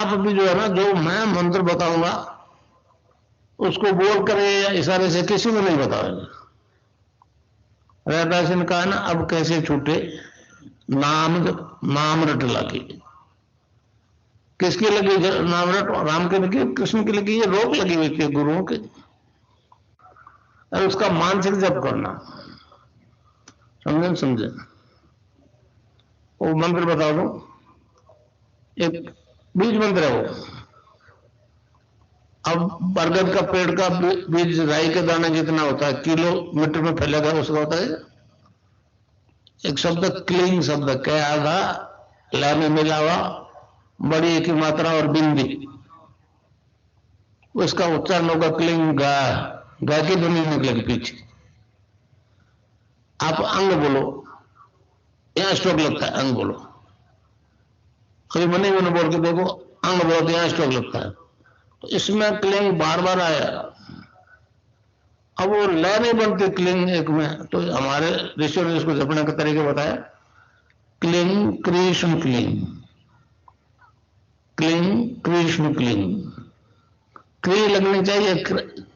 आप भी जो है ना, जो मैं मंत्र बताऊंगा उसको बोल कर या इशारे से किसी को नहीं बताओगे। रैदास ने कहा ना, अब कैसे छूटे नाम नाम रट लगी। किसकी लगी नाम रट? राम की लगी, कृष्ण की लगी, ये रोक लगी हुई थी गुरुओं की। और उसका मानसिक जप करना, समझे? वो मंत्र बता दो, एक बीज मंत्र है वो। अब बरगद का पेड़ का बीज राई के दाने जितना होता है, किलोमीटर में फैलेगा, उसका होता है एक शब्द क्लीन शब्द, क्या आधा ला में मिला हुआ, बड़ी एक ही मात्रा और बिंदी, उसका उच्चारण होगा क्लीन गा। गा की ध्वनि निकलेगी पीछे। आप अंग बोलो, यहां स्ट्रोक लगता है, अंग बोलो। कभी मनी मैंने बोल के देखो, अंग बोलो तो यहां स्ट्रोक लगता है। तो इसमें क्लिंग बार बार आया, अब वो लय नहीं बनती क्लिंग एक में, तो हमारे ऋषियों ने इसको जपने का तरीके बताया, cling Krishna cling, cling Krishna cling. क्री लगनी चाहिए,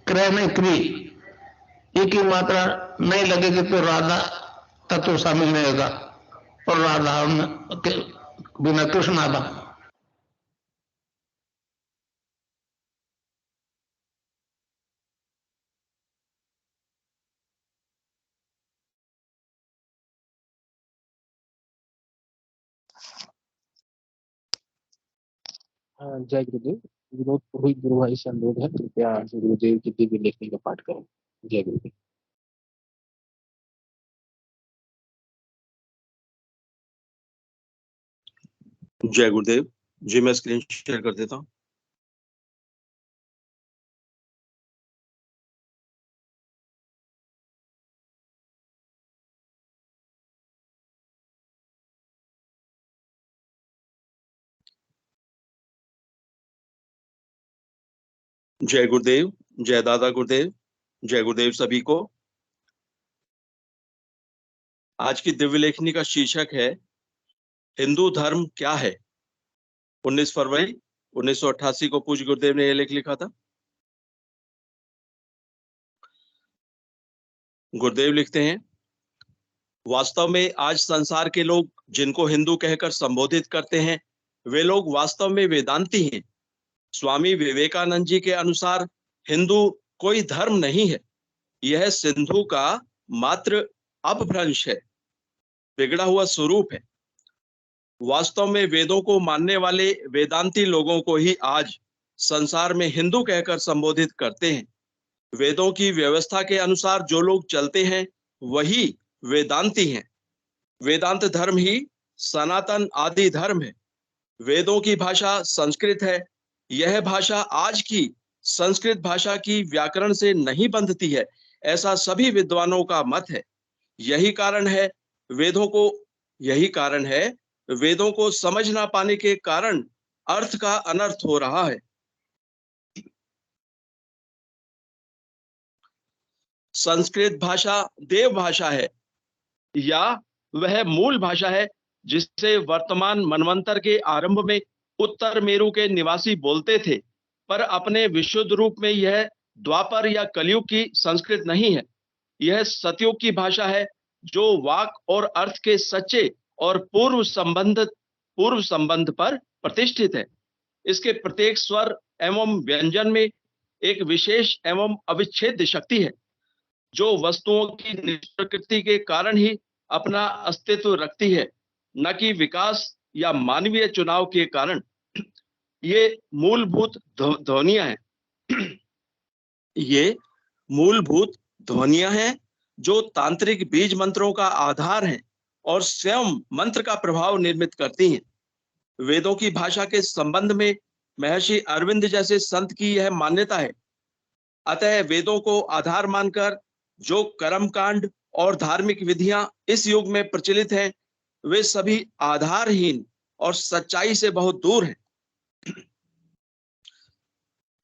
क्रय नहीं क्री। एक ही मात्रा नहीं लगेगी तो राधा तत्व शामिल नहीं होगा, और राधा के बिना कृष्ण आधा। जय गुरुदेव। विनोद पुरोहित गुरु भाई से अनुरोध है, कृपया गुरुदेव की दिव्य लेखनी का पाठ करें। जय गुरुदेव। जय गुरुदेव जी। मैं स्क्रीन शेयर कर देता हूँ। जय गुरुदेव, जय दादा गुरुदेव, जय गुरुदेव सभी को। आज की दिव्य लेखनी का शीर्षक है हिंदू धर्म क्या है। 19 फरवरी 1988 को पूज्य गुरुदेव ने यह लेख लिखा था। गुरुदेव लिखते हैं, वास्तव में आज संसार के लोग जिनको हिंदू कहकर संबोधित करते हैं, वे लोग वास्तव में वेदांती हैं। स्वामी विवेकानंद जी के अनुसार हिंदू कोई धर्म नहीं है, यह सिंधु का मात्र अपभ्रंश है, बिगड़ा हुआ स्वरूप है। वास्तव में वेदों को मानने वाले वेदांती लोगों को ही आज संसार में हिंदू कहकर संबोधित करते हैं। वेदों की व्यवस्था के अनुसार जो लोग चलते हैं वही वेदांती हैं। वेदांत धर्म ही सनातन आदि धर्म है। वेदों की भाषा संस्कृत है। यह भाषा आज की संस्कृत भाषा की व्याकरण से नहीं बंधती है, ऐसा सभी विद्वानों का मत है। यही कारण है वेदों को समझ ना पाने के कारण अर्थ का अनर्थ हो रहा है। संस्कृत भाषा देव भाषा है, या वह मूल भाषा है जिसे वर्तमान मनवंतर के आरंभ में उत्तर मेरु के निवासी बोलते थे, पर अपने विशुद्ध रूप में यह द्वापर या कलयुग की संस्कृत नहीं है। यह सतयुग की भाषा है जो वाक और अर्थ के सच्चे और पूर्व संबंध पर प्रतिष्ठित है। इसके प्रत्येक स्वर एवं व्यंजन में एक विशेष एवं अविच्छेद्य शक्ति है, जो वस्तुओं की निष्प्रकृति के कारण ही अपना अस्तित्व रखती है, न कि विकास या मानवीय चुनाव के कारण। ये मूलभूत ध्वनियां हैं ये मूलभूत ध्वनियां हैं जो तांत्रिक बीज मंत्रों का आधार हैं और स्वयं मंत्र का प्रभाव निर्मित करती हैं। वेदों की भाषा के संबंध में महर्षि अरविंद जैसे संत की यह मान्यता है। अतः वेदों को आधार मानकर जो कर्मकांड और धार्मिक विधियां इस युग में प्रचलित हैं, वे सभी आधारहीन और सच्चाई से बहुत दूर हैं।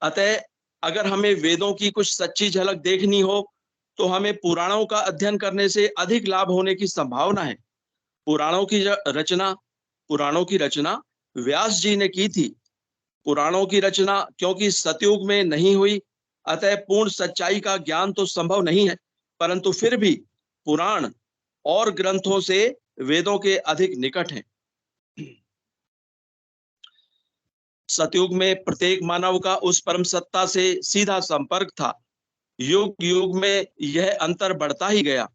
अतः अगर हमें वेदों की कुछ सच्ची झलक देखनी हो तो हमें पुराणों का अध्ययन करने से अधिक लाभ होने की संभावना है। पुराणों की रचना व्यास जी ने की थी। पुराणों की रचना क्योंकि सतयुग में नहीं हुई, अतः पूर्ण सच्चाई का ज्ञान तो संभव नहीं है, परंतु फिर भी पुराण और ग्रंथों से वेदों के अधिक निकट हैं। सतयुग में प्रत्येक मानव का उस परम सत्ता से सीधा संपर्क था। युग युग में यह अंतर बढ़ता ही गया।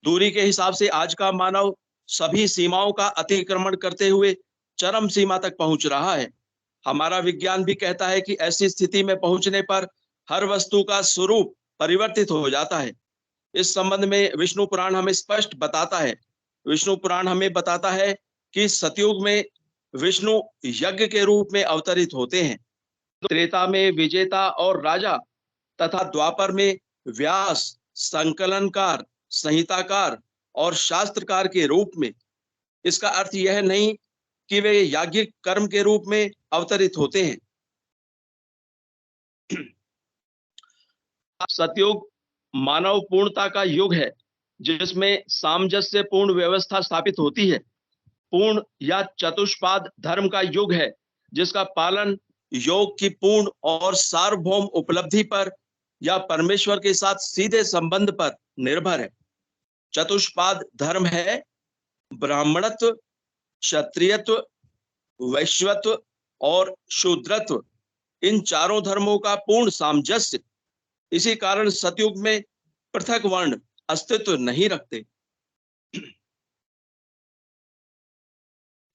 दूरी के हिसाब से आज का मानव सभी सीमाओं का अतिक्रमण करते हुए चरम सीमा तक पहुंच रहा है। हमारा विज्ञान भी कहता है कि ऐसी स्थिति में पहुंचने पर हर वस्तु का स्वरूप परिवर्तित हो जाता है। इस संबंध में विष्णु पुराण हमें स्पष्ट बताता है। विष्णु पुराण हमें बताता है कि सतयुग में विष्णु यज्ञ के रूप में अवतरित होते हैं, त्रेता में विजेता और राजा तथा द्वापर में व्यास, संकलनकार, संहिताकार और शास्त्रकार के रूप में। इसका अर्थ यह नहीं कि वे याज्ञिक कर्म के रूप में अवतरित होते हैं। सतयुग मानव पूर्णता का युग है, जिसमें सामंजस्य पूर्ण व्यवस्था स्थापित होती है। पूर्ण या चतुष्पाद धर्म का युग है, जिसका पालन योग की पूर्ण और सार्वभौम उपलब्धि पर या परमेश्वर के साथ सीधे संबंध पर निर्भर है। चतुष्पाद धर्म है ब्राह्मणत्व, क्षत्रियत्व, वैश्यत्व और शूद्रत्व। इन चारों धर्मों का पूर्ण सामंजस्य। इसी कारण सतयुग में पृथक वर्ण अस्तित्व नहीं रखते।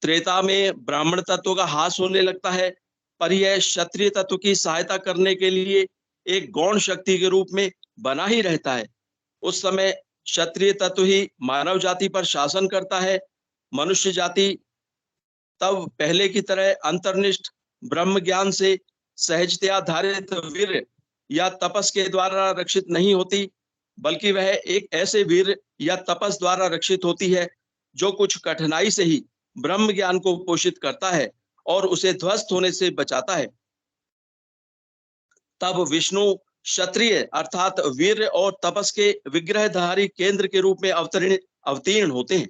त्रेता में ब्राह्मण तत्व का ह्रास होने लगता है, पर यह क्षत्रिय तत्व की सहायता करने के लिए एक गौण शक्ति के रूप में बना ही रहता है। उस समय क्षत्रिय तत्व ही मानव जाति पर शासन करता है। मनुष्य जाति तब पहले की तरह अंतर्निष्ठ ब्रह्म ज्ञान से सहजतया धारित वीर या तपस के द्वारा रक्षित नहीं होती, बल्कि वह एक ऐसे वीर या तपस द्वारा रक्षित होती है जो कुछ कठिनाई से ही ब्रह्म ज्ञान को पोषित करता है और उसे ध्वस्त होने से बचाता है। तब विष्णु क्षत्रिय अर्थात वीर और तपस के विग्रहधारी केंद्र के रूप में अवतीर्ण होते हैं।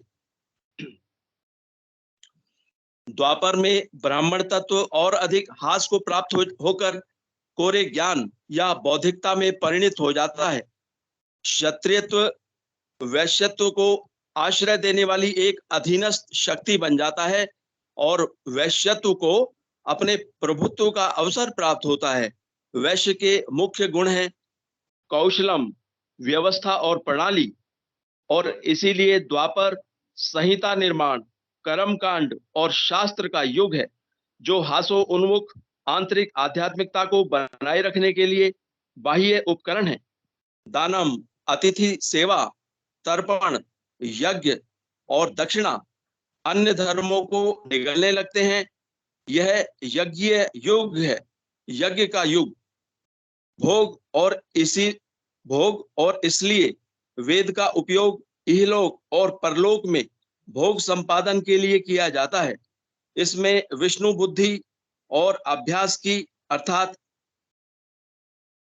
द्वापर में ब्राह्मण तत्व और अधिक ह्रास को प्राप्त होकर कोरे ज्ञान या बौद्धिकता में परिणित हो जाता है। क्षत्रियत्व वैश्यत्व को आश्रय देने वाली एक अधीनस्थ शक्ति बन जाता है और वैश्यत्व को अपने प्रभुत्व का अवसर प्राप्त होता है। वैश्य के मुख्य गुण हैं कौशलम, व्यवस्था और प्रणाली, और इसीलिए द्वापर संहिता निर्माण, कर्मकांड और शास्त्र का युग है, जो हासो उन्मुख आंतरिक आध्यात्मिकता को बनाए रखने के लिए बाह्य उपकरण है। दानम, अतिथि सेवा, तर्पण, यज्ञ और दक्षिणा अन्य धर्मों को निगलने लगते हैं। यह यज्ञ युग है, यज्ञ का युग। भोग और इसलिए वेद का उपयोग इहलोक और परलोक में भोग संपादन के लिए किया जाता है। इसमें विष्णु बुद्धि और अभ्यास की अर्थात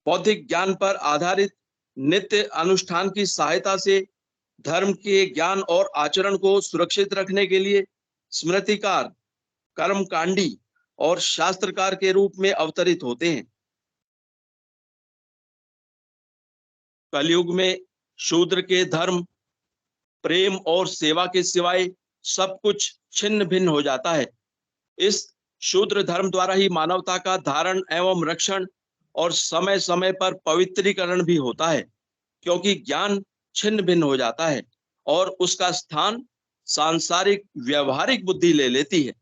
बौद्धिक ज्ञान पर आधारित नित्य अनुष्ठान की सहायता से धर्म के ज्ञान और आचरण को सुरक्षित रखने के लिए स्मृतिकार, कर्मकांडी और शास्त्रकार के रूप में अवतरित होते हैं। कलयुग में शूद्र के धर्म, प्रेम और सेवा के सिवाय सब कुछ छिन्न भिन्न हो जाता है। इस शूद्र धर्म द्वारा ही मानवता का धारण एवं रक्षण और समय समय पर पवित्रीकरण भी होता है, क्योंकि ज्ञान छिन्न भिन्न हो जाता है और उसका स्थान सांसारिक व्यवहारिक बुद्धि ले लेती है।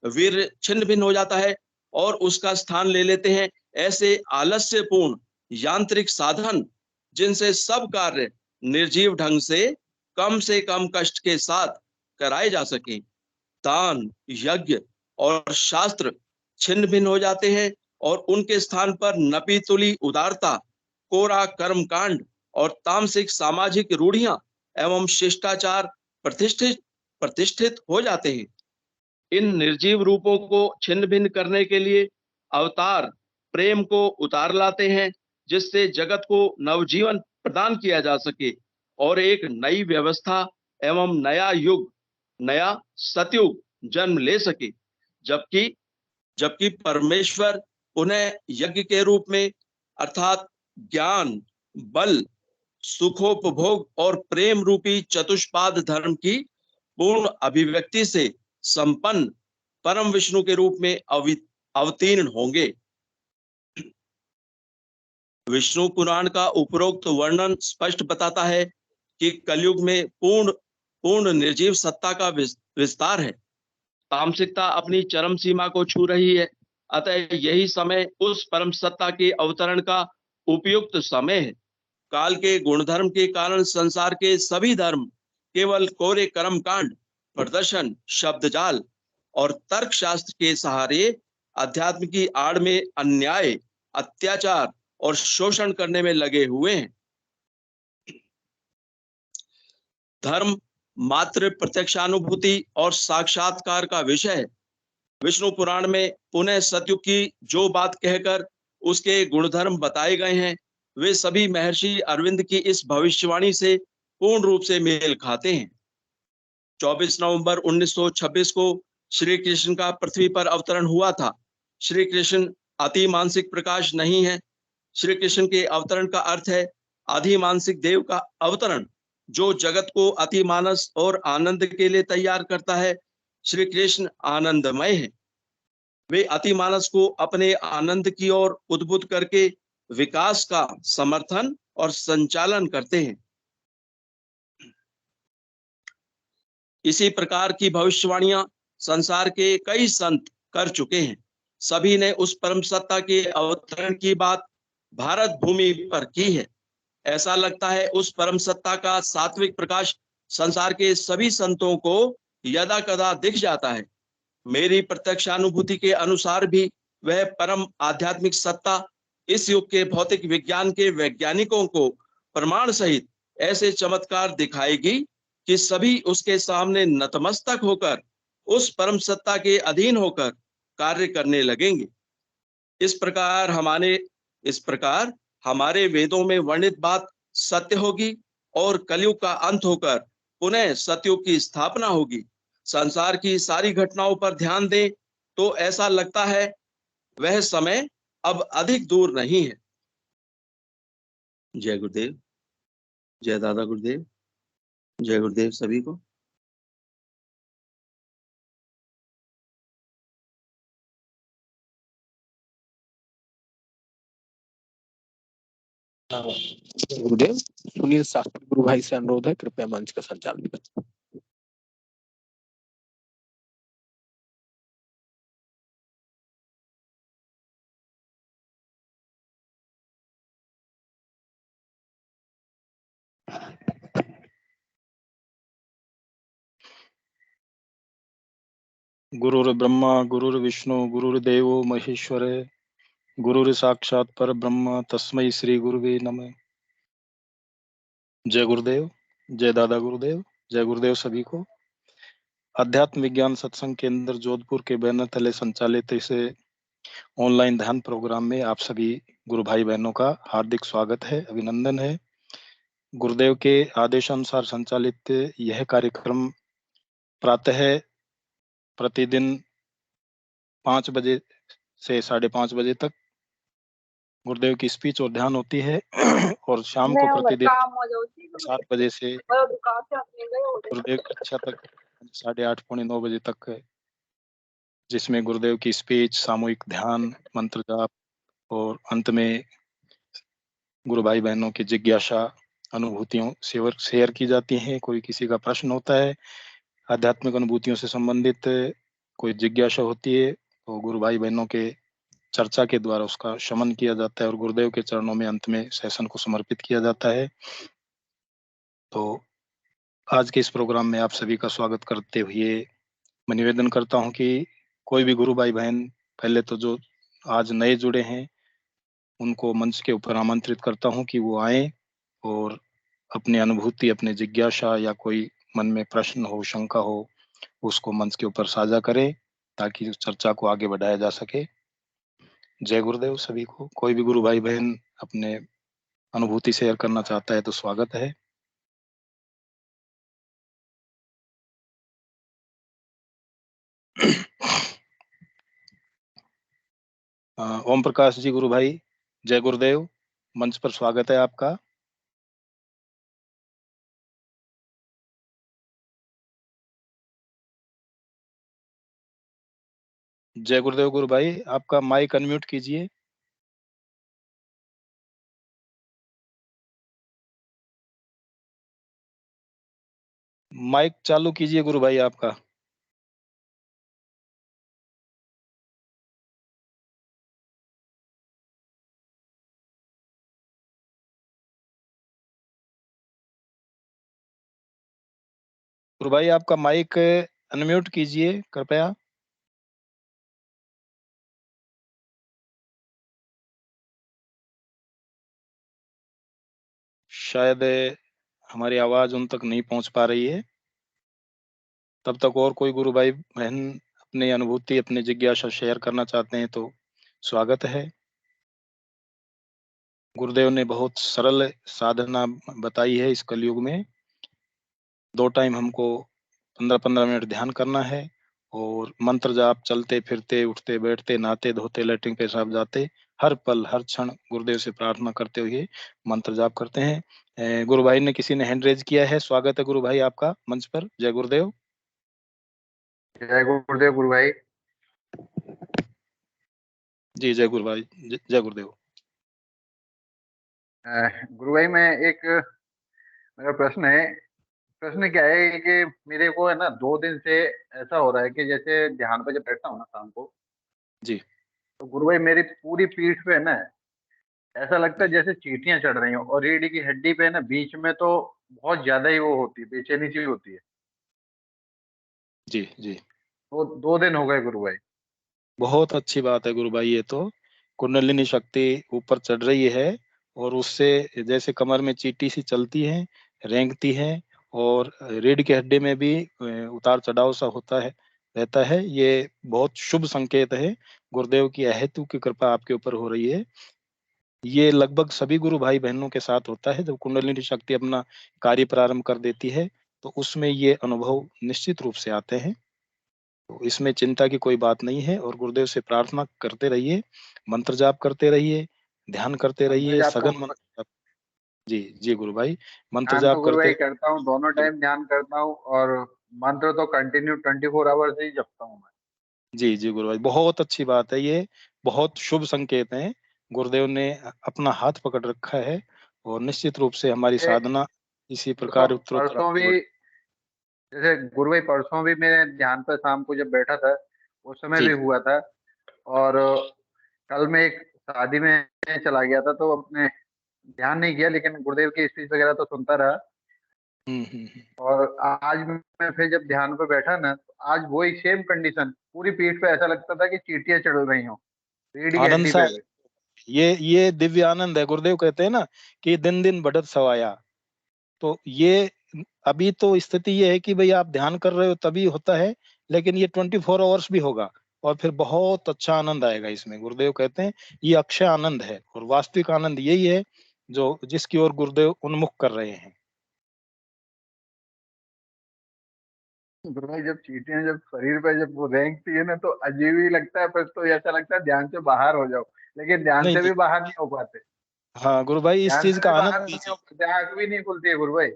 वीर छिन्न भिन्न हो जाता है और उसका स्थान ले लेते हैं ऐसे आलस्यपूर्ण यांत्रिक साधन, जिनसे सब कार्य निर्जीव ढंग से कम कष्ट के साथ कराए जा सके। दान, यज्ञ और शास्त्र छिन्न भिन्न हो जाते हैं और उनके स्थान पर नपीतुली उदारता, कोरा कर्मकांड और तामसिक सामाजिक रूढ़ियां एवं शिष्टाचार प्रतिष्ठित हो जाते हैं। इन निर्जीव रूपों को छिन्न भिन्न करने के लिए अवतार प्रेम को उतार लाते हैं, जिससे जगत को नवजीवन प्रदान किया जा सके और एक नई व्यवस्था एवं नया युग, नया सतयुग जन्म ले सके। जबकि जबकि परमेश्वर उन्हें यज्ञ के रूप में अर्थात ज्ञान, बल, सुखोपभोग और प्रेम रूपी चतुष्पाद धर्म की पूर्ण अभिव्यक्ति से संपन्न परम विष्णु के रूप में अवतीर्ण होंगे। विष्णु पुराण का उपरोक्त वर्णन स्पष्ट बताता है कि कलयुग में पूर्ण निर्जीव सत्ता का विस्तार है। तामसिकता अपनी चरम सीमा को छू रही है, अतः यही समय उस परम सत्ता के अवतरण का उपयुक्त समय है। काल के गुणधर्म के कारण संसार के सभी धर्म केवल कोरे कर्मकांड, प्रदर्शन, शब्दजाल और तर्क शास्त्र के सहारे अध्यात्म की आड़ में अन्याय, अत्याचार और शोषण करने में लगे हुए हैं। धर्म मात्र प्रत्यक्षानुभूति और साक्षात्कार का विषय है। विष्णु पुराण में पुनः सतयुग की जो बात कहकर उसके गुणधर्म बताए गए हैं, वे सभी महर्षि अरविंद की इस भविष्यवाणी से पूर्ण रूप से मेल खाते हैं। 24 नवंबर 1926 को श्री कृष्ण का पृथ्वी पर अवतरण हुआ था। श्री कृष्ण अति मानसिक प्रकाश नहीं है। श्री कृष्ण के अवतरण का अर्थ है आधि मानसिक देव का अवतरण, जो जगत को अति मानस और आनंद के लिए तैयार करता है। श्री कृष्ण आनंदमय है। वे अति मानस को अपने आनंद की ओर उद्बुद्ध करके विकास का समर्थन और संचालन करते हैं। इसी प्रकार की भविष्यवाणियां संसार के कई संत कर चुके हैं। सभी ने उस परम सत्ता के अवतरण की बात भारत भूमि पर की है। ऐसा लगता है उस परम सत्ता का सात्विक प्रकाश संसार के सभी संतों को यदा कदा दिख जाता है। मेरी प्रत्यक्षानुभूति के अनुसार भी वह परम आध्यात्मिक सत्ता इस युग के भौतिक विज्ञान के वैज्ञानिकों को प्रमाण सहित ऐसे चमत्कार दिखाएगी कि सभी उसके सामने नतमस्तक होकर उस परम सत्ता के अधीन होकर कार्य करने लगेंगे। इस प्रकार हमारे वेदों में वर्णित बात सत्य होगी और कलयुग का अंत होकर पुनः सतयुग की स्थापना होगी। संसार की सारी घटनाओं पर ध्यान दें तो ऐसा लगता है वह समय अब अधिक दूर नहीं है। जय गुरुदेव, जय दादा गुरुदेव, जय गुरुदेव सभी को। गुरुदेव, सुनील शास्त्री गुरु भाई से अनुरोध है, कृपया मंच का संचालन करें। गुरुर्ब्रह्मा गुरुर्विष्णु गुरुर्देवो महेश्वर गुरुर साक्षात पर ब्रह्म तस्मै श्री गुरुवे नमः। जय गुरुदेव, जय दादा गुरुदेव, जय गुरुदेव सभी को। अध्यात्म विज्ञान सत्संग केंद्र जोधपुर के बैनर तले संचालित इस ऑनलाइन ध्यान प्रोग्राम में आप सभी गुरु भाई बहनों का हार्दिक स्वागत है, अभिनंदन है। गुरुदेव के आदेशानुसार संचालित यह कार्यक्रम प्रातः प्रतिदिन 5 बजे से 5:30 बजे तक गुरुदेव की स्पीच और ध्यान होती है और शाम को प्रतिदिन 7 बजे से गुरुदेव की कक्षा तक 8:30 पौने 9 बजे तक, जिसमें गुरुदेव की स्पीच, सामूहिक ध्यान, मंत्र जाप और अंत में गुरु भाई बहनों की जिज्ञासा अनुभूतियों शेयर की जाती हैं। कोई किसी का प्रश्न होता है, आध्यात्मिक अनुभूतियों से संबंधित कोई जिज्ञासा होती है, तो गुरु भाई बहनों के चर्चा के द्वारा उसका शमन किया जाता है और गुरुदेव के चरणों में अंत में सेशन को समर्पित किया जाता है। तो आज के इस प्रोग्राम में आप सभी का स्वागत करते हुए मैं निवेदन करता हूं कि कोई भी गुरु भाई बहन, पहले तो जो आज नए जुड़े हैं उनको मंच के ऊपर आमंत्रित करता हूं कि वो आए और अपनी अनुभूति, अपनी जिज्ञासा या कोई मन में प्रश्न हो, शंका हो, उसको मंच के ऊपर साझा करें ताकि उस चर्चा को आगे बढ़ाया जा सके। जय गुरुदेव सभी को। कोई भी गुरु भाई बहन अपने अनुभूति शेयर करना चाहता है तो स्वागत है। ओम प्रकाश जी गुरु भाई, जय गुरुदेव, मंच पर स्वागत है आपका। जय गुरुदेव गुरु भाई, आपका माइक अनम्यूट कीजिए। माइक चालू कीजिए गुरु भाई आपका। गुरु भाई आपका माइक अनम्यूट कीजिए कृपया। शायद हमारी आवाज उन तक नहीं पहुंच पा रही है। तब तक और कोई गुरु भाई बहन अपनी अनुभूति, अपनी जिज्ञासा शेयर करना चाहते हैं तो स्वागत है। गुरुदेव ने बहुत सरल साधना बताई है इस कलयुग में। 2 टाइम हमको 15-15 मिनट ध्यान करना है और मंत्र जाप चलते फिरते, उठते बैठते, नहाते धोते, लैट्रिन पेशाब जाते, हर पल हर क्षण गुरुदेव से प्रार्थना करते हुए मंत्र जाप करते हैं। गुरु भाई ने किसी ने हैंड रेज किया है, स्वागत है गुरु भाई आपका मंच पर। जय गुरुदेव। जय गुरुदेव गुरु भाई। जी जय गुरु भाई, जय गुरुदेव। गुरु भाई मैं एक मेरा प्रश्न क्या है कि मेरे को है ना 2 दिन से ऐसा हो रहा है कि जैसे ध्यान पे जब बैठता हूँ ना शाम को, जी तो गुरु भाई मेरी पूरी पीठ पे है ना ऐसा लगता है जैसे चींटियां चढ़ रही हो, और रीढ़ की हड्डी पे है ना बीच में तो बहुत ज्यादा ही वो होती है, बेचैनी सी होती है। जी जी। तो 2 दिन हो गए गुरु भाई। बहुत अच्छी बात है गुरु भाई, ये तो कुंडलिनी शक्ति ऊपर चढ़ रही है और उससे जैसे कमर में चींटी सी चलती है, रेंगती है, और रीढ़ के हड्डी में भी उतार चढ़ाव सा होता है, रहता है। ये बहुत शुभ संकेत है। गुरुदेव की अहेतु की कृपा आपके ऊपर हो रही है। ये लगभग सभी गुरु भाई बहनों के साथ होता है। जब कुंडलिनी शक्ति अपना कार्य प्रारंभ कर देती है तो उसमें ये अनुभव निश्चित रूप से आते हैं। तो इसमें चिंता की कोई बात नहीं है और गुरुदेव से प्रार्थना करते रहिए, मंत्र जाप करते रहिए, ध्यान करते मंत्र रहिए, जाप तो सघन मंत्र जाप। जी जी गुरु भाई, मंत्र ध्यान तो जाप गुरु करते भाई करता हूँ, दोनों जी टाइम ध्यान करता हूँ, और मंत्र तो कंटिन्यू 24 आवर्स ही जपता हूँ मैं। जी जी गुरु भाई, बहुत अच्छी बात है। ये बहुत शुभ संकेत है। गुरुदेव ने अपना हाथ पकड़ रखा है और निश्चित रूप से हमारी ये साधना इसी परसों प्रकार उत्तरोत्तर परसों आगे भी, बढ़। जैसे गुरु भाई परसों भी मैं ध्यान पर शाम को जब बैठा था उस समय जी भी हुआ था। और कल मैं एक शादी में चला गया था, तो अपने ध्यान नहीं किया, लेकिन गुरुदेव की स्पीच वगैरह तो सुनता रहा। हम्म। और आज मैं फिर जब ध्यान पे बैठा ना, तो आज वही सेम कंडीशन, पूरी पीठ पे ऐसा लगता था कि चींटियां चढ़ रही हो, रीढ़ की आनंद हड्डी सा, पे। ये दिव्य आनंद है। गुरुदेव कहते हैं ना कि दिन दिन बढ़त सवाया। तो ये अभी तो स्थिति ये है कि भाई आप ध्यान कर रहे हो तभी होता है, लेकिन ये 24 आवर्स भी होगा और फिर बहुत अच्छा आनंद आएगा इसमें। गुरुदेव कहते हैं ये अक्षय आनंद है और वास्तविक आनंद यही है जो जिसकी ओर गुरुदेव उन्मुख कर रहे हैं। गुरु भाई जब चींटियां जब शरीर पे जब वो रेंगती है ना, तो अजीब ही लगता है, फिर तो ऐसा लगता है ध्यान से बाहर हो जाओ, लेकिन ध्यान नहीं से नहीं, भी बाहर नहीं हो पाते। हाँ गुरु भाई, इस ध्यान चीज से का भी आनंद बाहर नहीं हो लीजिए। पाते, आंख भी नहीं खुलती है गुरु भाई।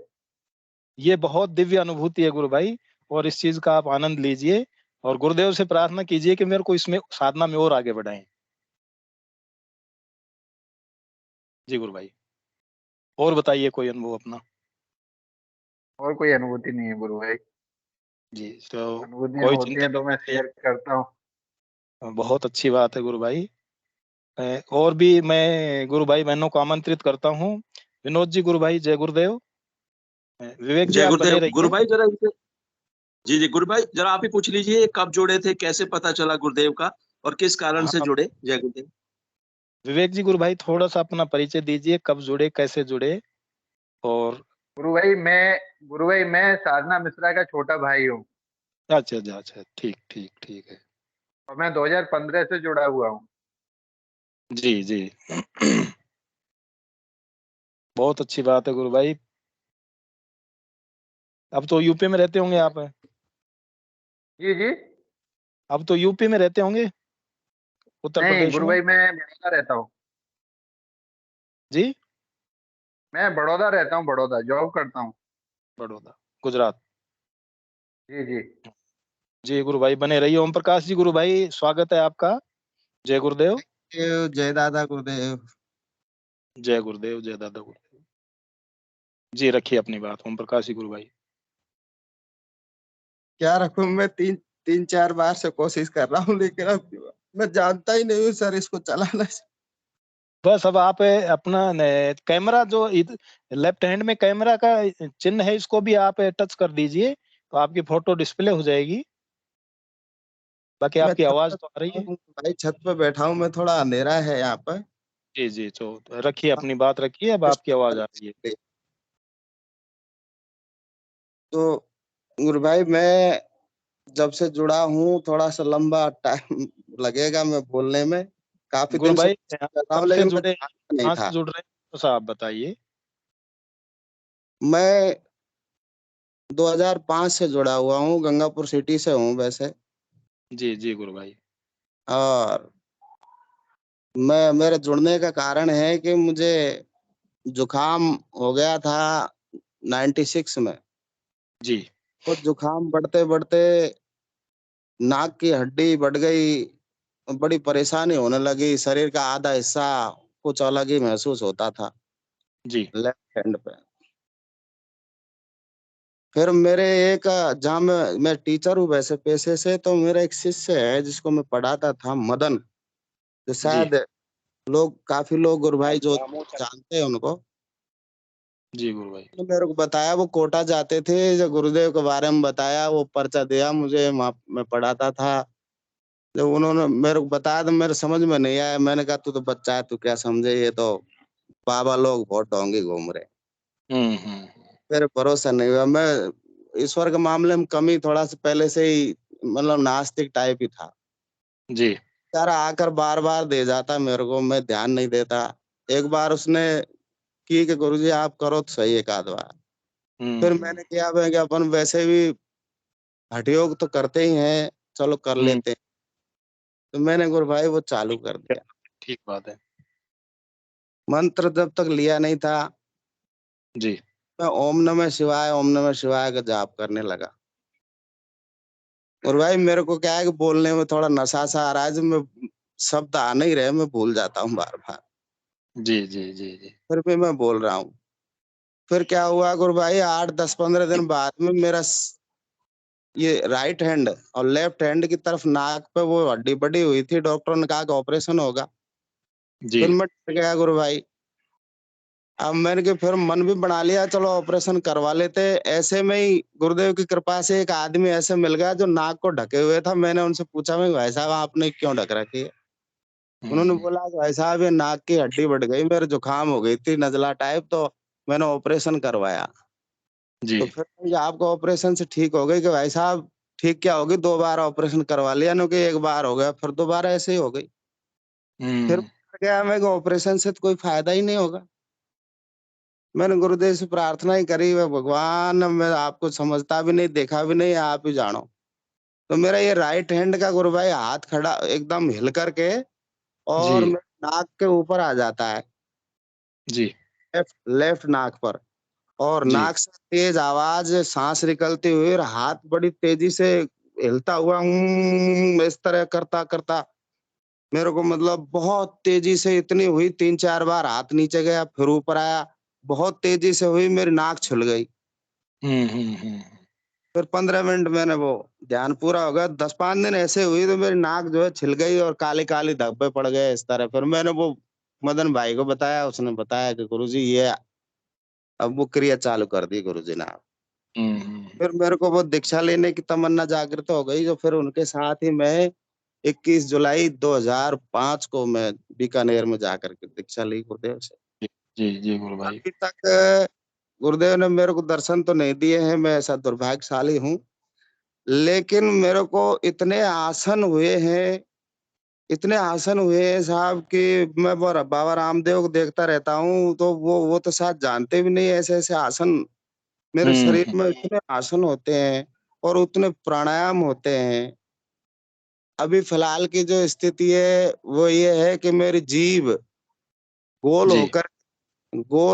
ये बहुत दिव्य अनुभूति है गुरु भाई, और इस चीज का आप आनंद लीजिए और गुरुदेव से प्रार्थना कीजिए कि मेरे को इसमें साधना में और आगे बढ़ाएं। जी गुरु भाई, और बताइए कोई अनुभव अपना। और कोई अनुभूति नहीं है गुरु भाई। जी तो अनुभूतियां कोई होती चिंता हैं तो मैं करने शेयर करता हूँ। की बहुत अच्छी बात है गुरु भाई। और भी मैं गुरु भाई बहनों को आमंत्रित करता हूँ। विनोद जी गुरु भाई, जय गुरुदेव। विवेक जी जय आप बने गुरुदेव गुरु रहिए। भाई जरा इनसे, जी जी गुरु भाई जरा आप ही पूछ लीजिए, कब जुड़े थे, कैसे पता चला गुरुदेव का, और किस कारण से हाँ जुड़े। जय गुरुदेव। विवेक जी गुरु भाई, थोड़ा सा अपना परिचय दीजिए, कब जुड़े, कैसे जुड़े। और गुरु भाई मैं साधना मिश्रा का छोटा भाई हूँ, अच्छा अच्छा अच्छा, ठीक ठीक ठीक है। और मैं 2015 से जुड़ा हुआ हूँ। जी जी बहुत अच्छी बात है गुरु भाई। अब तो यूपी में रहते होंगे आप? जी जी। अब तो यूपी में रहते होंगे? उत्तर नहीं प्रदेश गुरु में? भाई, मैं बड़ौदा रहता हूँ। जी, मैं बड़ौदा रहता हूँ, बड़ौदा जॉब करता हूँ। बड़ौदा, गुजरात। जी जी। जी गुरु भाई बने रहिए। ओम प्रकाश जी, गुरु भाई स्वागत है आपका। जय गुरुदेव। जय दादा गुरुदेव। जय गुरुदेव, जय दादा गुरुदेव। जी रखिए अपनी बात ओम प्रकाश जी गुरु भाई। क्या रखूं, मैं तीन तीन चार बार से कोशिश कर रहा हूँ, लेकिन अब मैं जानता ही नहीं हूँ सर इसको चलाना। बस अब आप अपना कैमरा जो लेफ्ट हैंड में कैमरा का चिन्ह है, इसको भी आप टच कर दीजिए तो आपकी फोटो डिस्प्ले हो जाएगी। बाकी मैं आपकी छत आवाज पे तो आ रही बैठा है। हूँ भाई, छत पे बैठा हूँ मैं, थोड़ा अंधेरा है यहाँ पर। जी जी, तो रखिए अपनी बात रखिए, अब आपकी आवाज आ रही है। तो गुरु भाई, मैं जब से जुड़ा हूँ थोड़ा सा लंबा टाइम लगेगा मैं बोलने में। काफी गुरु दिन से भाई कोशिश आप कर रहा कब हूँ, से लेकिन मैं जुड़े, जानता नहीं कहाँ था। से जुड़ रहे हैं, तो साहब आप बताइए। मैं 2005 से जुड़ा हुआ हूँ, गंगापुर सिटी से हूँ वैसे। जी जी गुरु भाई। और मैं, मेरे जुड़ने का कारण है कि मुझे जुकाम हो गया था 96 में। जी वो जुकाम बढ़ते बढ़ते नाक की हड्डी बढ़ गई, बड़ी परेशानी होने लगी, शरीर का आधा हिस्सा कुछ अलग ही महसूस होता था जी लेफ्ट हैंड पे। फिर मेरे एक, जहाँ मैं टीचर हूँ वैसे पेशे से, तो मेरा एक शिष्य है जिसको मैं पढ़ाता था, मदन, जो जी शायद काफी लोग गुरु भाई जो जानते हैं उनको। जी गुरु भाई। तो मेरे को बताया, वो कोटा जाते थे, जो गुरुदेव के बारे में बताया, वो पर्चा दिया मुझे, वहाँ मैं पढ़ाता था। जब उन्होंने मेरे को बताया तो मेरे समझ में नहीं आया। मैंने कहा तू तो बच्चा है, तू क्या समझे, ये तो बाबा लोग बहुत ढोंगी घूम रहे। हम्म। मेरे भरोसा नहीं हुआ। मैं ईश्वर के मामले में कमी थोड़ा सा पहले से ही, मतलब नास्तिक टाइप ही था। जी यार आकर बार बार दे जाता मेरे को, मैं ध्यान नहीं देता। एक बार उसने की कि गुरुजी आप करो तो सही एक आध बार। फिर हम्म मैंने किया, मैं कि अपन वैसे भी हठ योग तो करते ही हैं, चलो कर हम्म, लेते हैं। तो मैंने गुरु भाई वो चालू कर दिया। ठीक बात है। मंत्र जब तक लिया नहीं था, जी मैं ओम नमः शिवाय, ओम नमः शिवाय का जाप करने लगा। और भाई मेरे को क्या है कि बोलने में थोड़ा नशा सा आ रहा है, जब मैं शब्द आ नहीं रहे, मैं भूल जाता हूँ बार बार। जी जी जी जी। फिर भी मैं बोल रहा हूँ। फिर क्या हुआ गुरु भाई, 8 10 15 दिन बाद में मेरा ये राइट हैंड और लेफ्ट हैंड की तरफ नाक पे वो हड्डी बड़ी हुई थी, डॉक्टर ने कहा कि ऑपरेशन होगा। जी फिर मैं डर गया गुरु भाई। अब मैंने कि फिर मन भी बना लिया, चलो ऑपरेशन करवा लेते। ऐसे में ही गुरुदेव की कृपा से एक आदमी ऐसे मिल गया जो नाक को ढके हुए था। मैंने उनसे पूछा, मैं भाई साहब आपने क्यों ढक रखी है? उन्होंने हम्म, बोला कि भाई साहब ये नाक की हड्डी बढ़ गई, मेरे जुकाम हो गई थी नजला टाइप, तो मैंने ऑपरेशन करवाया। जी तो फिर ये आपको ऑपरेशन से ठीक हो गई? कि भाई साहब ठीक क्या होगी, 2 बार ऑपरेशन करवा लिया न, कि एक बार हो गया, फिर दोबारा ऐसे ही हो गई। फिर हम्म गया मैं कि ऑपरेशन से तो कोई फायदा ही नहीं होगा। मैंने गुरुदेव से प्रार्थना ही करी, "वे भगवान, मैं आपको समझता भी नहीं, देखा भी नहीं, आप ही जानो।" तो मेरा ये राइट हैंड का गुरु भाई हाथ खड़ा एकदम हिल करके जी और मेरे नाक के ऊपर आ जाता है, जी लेफ्ट लेफ्ट नाक पर। और जी। नाक से तेज आवाज, सांस निकलती हुई, और हाथ बड़ी तेजी से हिलता हुआ इस तरह करता करता मेरे को, मतलब बहुत तेजी से इतनी हुई, 3 4 बार हाथ नीचे गया फिर ऊपर आया, बहुत तेजी से हुई, मेरी नाक छिल गई। हम्म। फिर 15 मिनट मैंने वो ध्यान पूरा हो गया, 10 5 दिन ऐसे हुई तो मेरी नाक जो है छिल गई और काले काले धब्बे पड़ गए इस तरह। फिर मैंने वो मदन भाई को बताया, उसने बताया कि गुरुजी ये अब वो क्रिया चालू कर दी गुरुजी ने। हम्म। फिर मेरे को वो दीक्षा लेने की तमन्ना जागृत हो गई, जो फिर उनके साथ ही मैं 21 जुलाई 2005 को मैं बीकानेर में जाकर के दीक्षा ली गुरुदेव से। जी जी जी गुरु भाई। अभी तक गुरुदेव ने मेरे को दर्शन तो नहीं दिए हैं, मैं ऐसा दुर्भाग्यशाली हूँ। लेकिन मेरे को इतने आसन हुए हैं साहब कि मैं बाबा रामदेव को देखता रहता हूँ, तो वो तो शायद जानते भी नहीं ऐसे-ऐसे आसन मेरे शरीर हम्म। में इतने आसन होते हैं और उतने प्राणायाम होते हैं। अभी फिलहाल की जो स्थिति है वो ये है कि मेरी जीभ गोल जी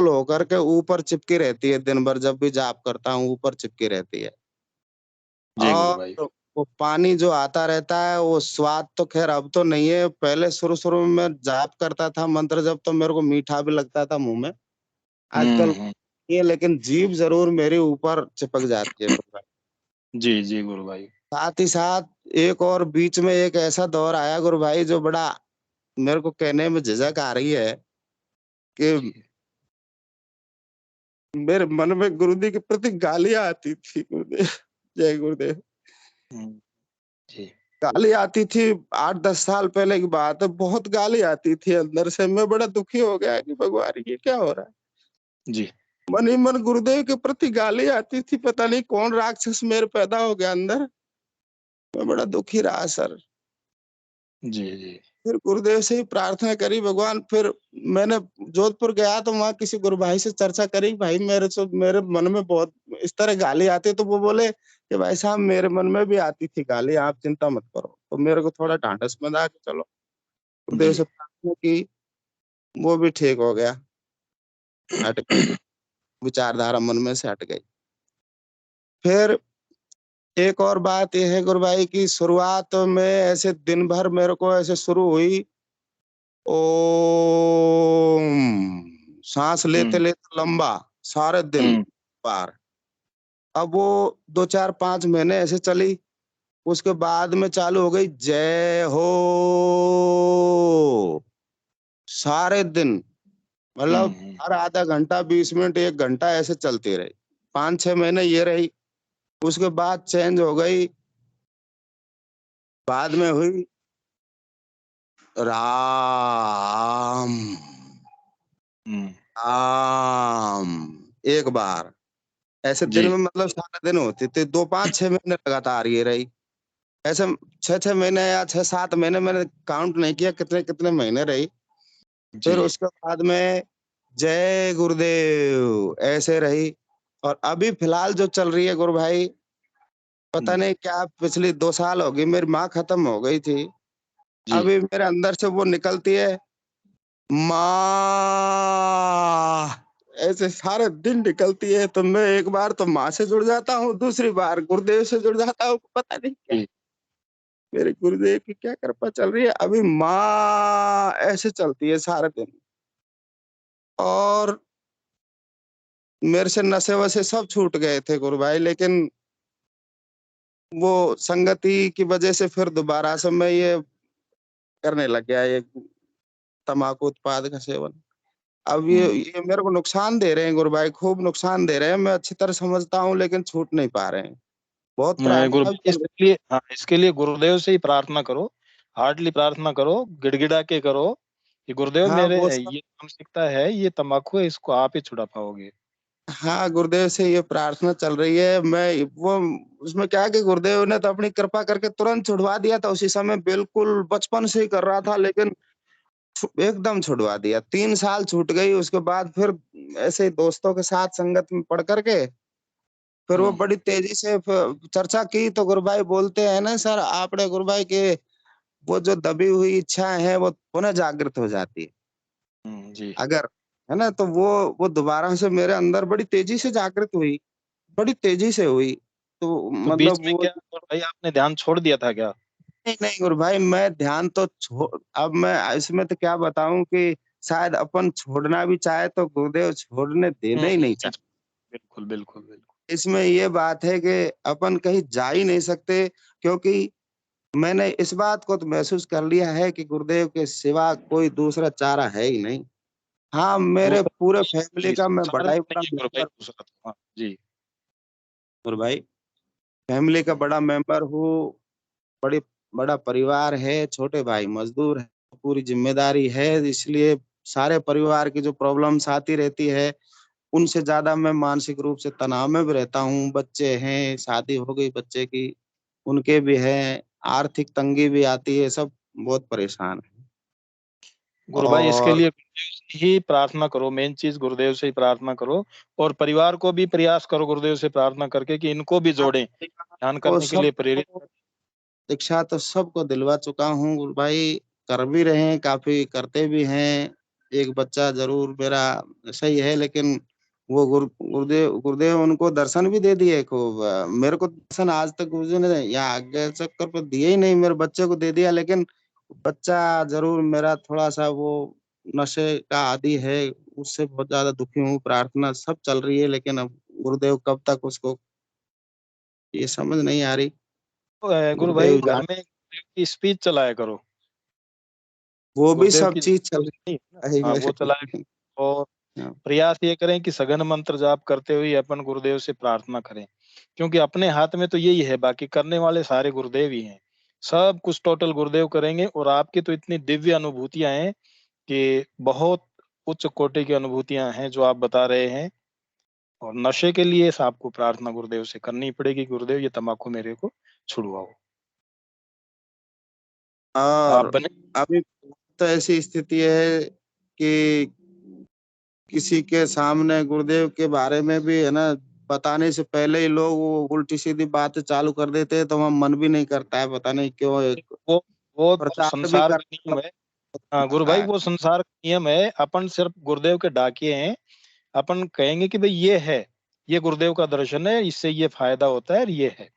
होकर के ऊपर चिपकी रहती है। दिन भर जब भी जाप करता हूँ ऊपर चिपकी रहती है। जी गुरु और भाई। वो पानी जो आता रहता है वो स्वाद तो खैर अब तो नहीं है। पहले शुरू में मैं जाप करता था मंत्र जब, तो मेरे को मीठा भी लगता था मुंह में। आजकल हम्म। ये, लेकिन जीभ जरूर मेरी ऊपर चिपक जाती है गुरु भाई। जी जी गुरु भाई। साथ ही साथ एक और बीच में एक ऐसा दौर आया गुरु भाई जो बड़ा मेरे को कहने में झिझक आ रही है कि जी मेरे मन में गुरुजी के प्रति गालियां आती थी। गुरुदेव, जय गुरुदेव। हम्म, जी गाली आती थी। 8-10 साल पहले की बात है। बहुत गाली आती थी अंदर से। मैं बड़ा दुखी हो गया कि भगवान ये क्या हो रहा है। जी मन ही मन गुरुदेव के प्रति गाली आती थी। पता नहीं कौन राक्षस मेरे पैदा हो गया अंदर। मैं बड़ा दुखी रहा सर। जी जी फिर गुरुदेव से ही प्रार्थना करी भगवान। फिर मैंने जोधपुर गया तो वहां किसी गुरु भाई से चर्चा करी, भाई मेरे मन में बहुत इस तरह गाली आती है। तो वो बोले कि भाई साहब मेरे मन में भी आती थी गाली, आप चिंता मत करो। तो मेरे को थोड़ा ढांढस बंधा कि चलो गुरुदेव जी से प्रार्थना की, वो भी ठीक हो गया, हट गई विचारधारा मन में से हट गई। फिर एक और बात यह है गुरु भाई की शुरुआत में ऐसे दिन भर मेरे को ऐसे शुरू हुई, ओम, सांस लेते हम्म लेते लंबा सारे दिन हम्म बार। अब वो 2-4-5 महीने ऐसे चली। उसके बाद में चालू हो गई जय हो, सारे दिन, मतलब हम्म। हर आधा घंटा 20 मिनट 1 घंटा ऐसे चलती रही। 5-6 महीने ये रही। उसके बाद चेंज हो गई। बाद में हुई राम हम्म, राम, एक बार ऐसे दिन जी में, मतलब सारे दिन होती थी। 2-5-6 महीने लगातार ये रही। ऐसे 6-6 महीने या 6-7 महीने मैंने काउंट नहीं किया कितने कितने महीने रही। जी फिर उसके बाद में जय गुरुदेव ऐसे रही। और अभी फिलहाल जो चल रही है गुरु भाई, पता नहीं क्या, पिछली 2 साल हो गई, मेरी माँ खत्म हो गई थी। जी अभी मेरे अंदर से वो निकलती है माँ, ऐसे सारे दिन निकलती है। तो मैं एक बार तो माँ से जुड़ जाता हूँ, दूसरी बार गुरुदेव से जुड़ जाता हूँ। पता नहीं क्या जी मेरे गुरुदेव की क्या कृपा चल रही है। अभी माँ ऐसे चलती है सारे दिन। और मेरे से नशे वशे सब छूट गए थे गुरु भाई, लेकिन वो संगति की वजह से फिर दोबारा से मैं ये करने लग गया, ये तम्बाकू उत्पाद का सेवन। अब हम्म। ये मेरे को नुकसान दे रहे हैं गुरु भाई, खूब नुकसान दे रहे हैं। मैं अच्छी तरह समझता हूँ लेकिन छूट नहीं पा रहे हैं। बहुत गुरु प्रार्थना भी भाई चल इसके लिए, हाँ इसके लिए गुरुदेव से ही प्रार्थना करो। हार्डली प्रार्थना करो, गिड़गिड़ा के करो कि गुरुदेव रही। हाँ मेरे वो सब, ये मानसिकता है, ये तंबाकू है, इसको आप ही छुड़ा पाओगे। हाँ गुरुदेव से ये प्रार्थना चल रही है। मैं वो, उसमें क्या है कि गुरुदेव ने तो अपनी कृपा करके तुरंत छुड़वा दिया था उसी समय। बिल्कुल बचपन से ही कर रहा था, लेकिन एकदम छुड़वा दिया। 3 साल छूट गई। उसके बाद फिर ऐसे ही दोस्तों के साथ संगत में पढ़ करके फिर वो हम्म बड़ी तेजी से चर्चा की। तो गुरु भाई बोलते हैं ना सर, आपने गुरु भाई के वो जो दबी हुई इच्छाएं हैं वो पुनः जागृत हो जाती है जी। अगर, है ना। तो वो दोबारा से मेरे अंदर बड़ी तेजी से जागृत हुई, बड़ी तेजी से हुई। तो तो बीच मतलब में वो, क्या गुरु भाई आपने ध्यान छोड़ दिया था क्या? नहीं नहीं गुरु भाई, मैं ध्यान तो अब मैं इसमें तो क्या बताऊं कि शायद अपन छोड़ना भी चाहे तो गुरुदेव छोड़ने देना ही नहीं चाहे। बिल्कुल बिल्कुल बिल्कुल। इसमें ये बात है कि अपन कहीं जा ही नहीं सकते, क्योंकि मैंने इस बात को तो महसूस कर लिया है कि गुरुदेव के सिवा कोई दूसरा चारा है ही नहीं। हाँ, मेरे दूसरा पूरे नहीं, फैमिली जी का मैं संसार बड़ा में ही नहीं बड़ा है गुरु भाई मेंबर हूँ दूसरा तो, हाँ जी। गुरु भाई। फैमिली का हम्म, बड़ा मेंबर हूँ। बड़ी बड़ा परिवार है, छोटे भाई मजदूर है, पूरी जिम्मेदारी है। इसलिए सारे परिवार की जो प्रॉब्लम्स आती रहती है, उनसे ज्यादा मैं मानसिक रूप से तनाव में भी रहता हूँ। बच्चे हैं, शादी हो गई बच्चे की, उनके भी हैं, आर्थिक तंगी भी आती है, सब बहुत परेशान है। गुरु भाई इसके और लिए गुरुदेव से ही प्रार्थना करो, मेन चीज गुरुदेव से ही प्रार्थना करो। और परिवार को भी प्रयास करो गुरुदेव से प्रार्थना करके कि इनको भी जोड़ें, ध्यान वो करने के सब लिए प्रेरित करें। दीक्षा तो सबको दिलवा चुका हूँ गुरु भाई, कर भी रहे हैं, काफी करते भी हैं। एक बच्चा जरूर मेरा सही है, लेकिन वो गुरुदेव उनको दर्शन भी दे दिए खूब। मेरे को दर्शन आज तक गुरुजी ने यहाँ आगे चक्कर पर दिए ही नहीं, मेरे बच्चे को दे दिया, लेकिन बच्चा जरूर मेरा थोड़ा सा वो नशे का आदी है, उससे बहुत ज्यादा दुखी हूँ। प्रार्थना सब चल रही है, लेकिन अब गुरुदेव कब तक उसको, ये समझ नहीं आ रही। गुरु भाई गुरुदेव घर में गुरुदेव की स्पीच चलाया करो, वो भी गुरुदेव सब की चीज चल नहीं, रही हाँ है वो चलाया मेरे। करो। और प्रयास ये करें कि सघन मंत्र जाप करते हुए अपन गुरुदेव से प्रार्थना करें, क्योंकि अपने हाथ में तो यही है, बाकी करने वाले सारे गुरुदेव ही हैं। सब कुछ टोटल गुरुदेव करेंगे। और आपकी तो इतनी दिव्य अनुभूतियां हैं कि बहुत उच्च कोटि की अनुभूतियां हैं जो आप बता रहे हैं। और नशे के लिए आपको प्रार्थना गुरुदेव से करनी पड़ेगी, गुरुदेव ये तंबाकू मेरे को छुड़वाओ। आप और बने अभी तो ऐसी स्थिति है कि किसी के सामने गुरुदेव के बारे में भी है ना, बताने से पहले ही लोग वो उल्टी सीधी बातें चालू कर देते हैं, तो वहाँ मन भी नहीं करता है, पता नहीं क्यों। एक वो वो तो प्रचार भी संसार कर का नियम है। हाँ गुरु भाई, वो संसार का नियम है। अपन सिर्फ गुरुदेव के डाकिए हैं। अपन कहेंगे कि भाई ये है, ये गुरुदेव का दर्शन है, इससे ये फायदा होता है और ये है,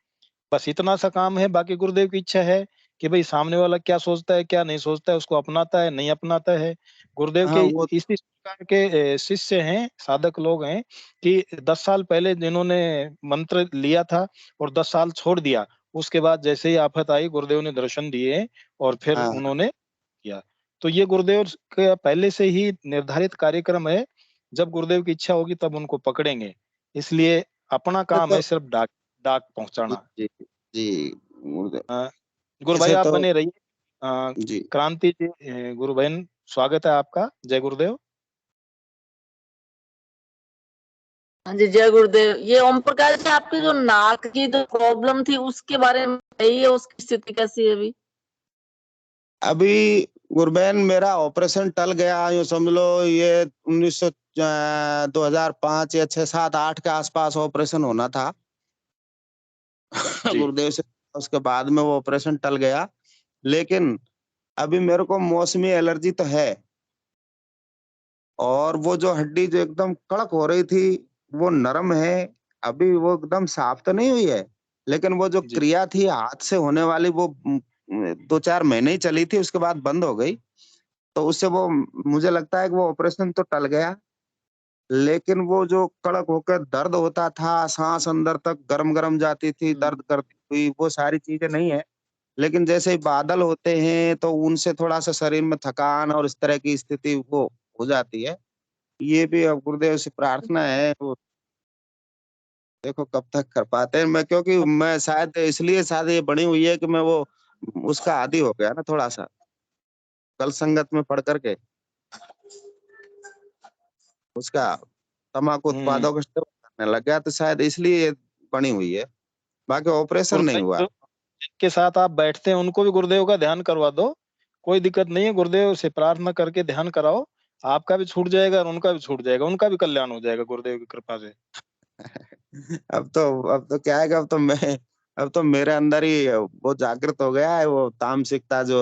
बस इतना सा काम है। बाकी गुरुदेव की इच्छा है कि भाई सामने वाला क्या सोचता है क्या नहीं सोचता है, उसको अपनाता है नहीं अपनाता है। गुरुदेव हाँ के वो इसी प्रकार के शिष्य हैं, साधक लोग हैं कि 10 साल पहले जिन्होंने मंत्र लिया था और 10 साल छोड़ दिया, उसके बाद जैसे ही आफत आई गुरुदेव ने दर्शन दिए और फिर हाँ उन्होंने किया। तो ये गुरुदेव का पहले से ही निर्धारित कार्यक्रम है। जब गुरुदेव की इच्छा होगी तब उनको पकड़ेंगे। इसलिए अपना काम तो है सिर्फ डाक डाक जी पहुंचाना। जी जी, गुरुदेव अ, गुरु भाई ऐसे आप तो बने रहिए। अ, जी। क्रांति जी, गुरु बहन स्वागत है आपका। जय गुरुदेव। हाँ जी, जय गुरुदेव। ये ओम प्रकाश जी, आपकी जो नाक की जो प्रॉब्लम थी उसके बारे में बताइए, उसकी स्थिति कैसी है अभी? अभी गुरबैन मेरा ऑपरेशन टल गया, यूँ समझ लो। ये 2005 या 6, 7, 8 के आसपास ऑपरेशन होना था जी गुरुदेव से। उसके बाद में वो ऑपरेशन टल गया, लेकिन अभी मेरे को मौसमी एलर्जी तो है। और वो जो हड्डी जो एकदम कड़क हो रही थी, वो नरम है। अभी वो एकदम साफ तो नहीं हुई है, लेकिन वो जो जी क्रिया थी हाथ से होने वाली, वो 2-4 महीने ही चली थी, उसके बाद बंद हो गई। तो उससे वो मुझे लगता है कि वो ऑपरेशन तो टल गया, लेकिन वो जो कड़क होकर दर्द होता था, साँस अंदर तक गरम-गरम जाती थी, दर्द करती हुई, वो सारी चीज़ें नहीं है। लेकिन जैसे ही बादल होते हैं, तो उनसे थोड़ा-सा शरीर में थकान और इस तरह की स्थिति वो हो जाती है। ये भी अब गुरुदेव से प्रार्थना है, वो देखो कब तक कर पाते हैं। मैं, क्योंकि मैं शायद इसलिए शायद ये बनी हुई है कि मैं वो उसका आदी हो गया ना थोड़ा-सा, कल संगत में पढ़ कर के, उसका तम्बाकू हम्म उत्पादों का सेवन करने लग गया, तो शायद इसलिए ये बनी हुई है। बाकी ऑपरेशन गुरु नहीं भाई, हुआ। जो जिनके साथ आप बैठते हैं उनको भी गुरुदेव का ध्यान करवा दो। कोई दिक्कत नहीं है, गुरुदेव से प्रार्थना करके ध्यान कराओ। आपका भी छूट जाएगा और उनका भी छूट जाएगा, उनका भी कल्याण हो जाएगा गुरुदेव की कृपा से। अब तो क्या है कि अब तो मेरे अंदर ही वो जागृत हो गया है, वो तामसिकता जो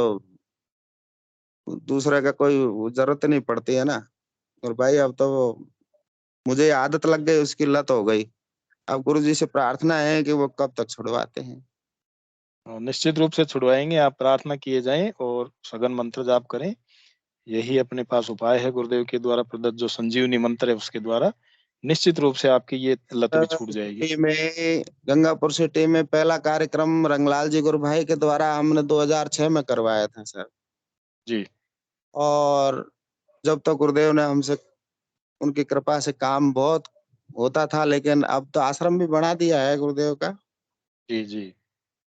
दूसरे का कोई जरूरत नहीं पड़ती है ना। और भाई अब तो वो मुझे आदत लग गई, उसकी लत हो गई। अब गुरुजी से प्रार्थना है कि वो कब तक छुड़वाते हैं। और निश्चित रूप से छुड़वाएंगे। आप प्रार्थना किए जाएं और सघन मंत्र जाप करें। यही अपने पास उपाय है गुरुदेव के द्वारा प्रदत्त, जो संजीवनी मंत्र है उसके द्वारा निश्चित रूप से आपकी ये लत भी छूट जाएगी। सिटी में, गंगापुर सिटी में पहला कार्यक्रम रंगलाल जी गुरु भाई के द्वारा हमने 2006 में करवाया था सर। जी और जब तक गुरुदेव ने हमसे, उनकी कृपा से काम बहुत होता था, लेकिन अब तो आश्रम भी बना दिया है गुरुदेव का। जी जी।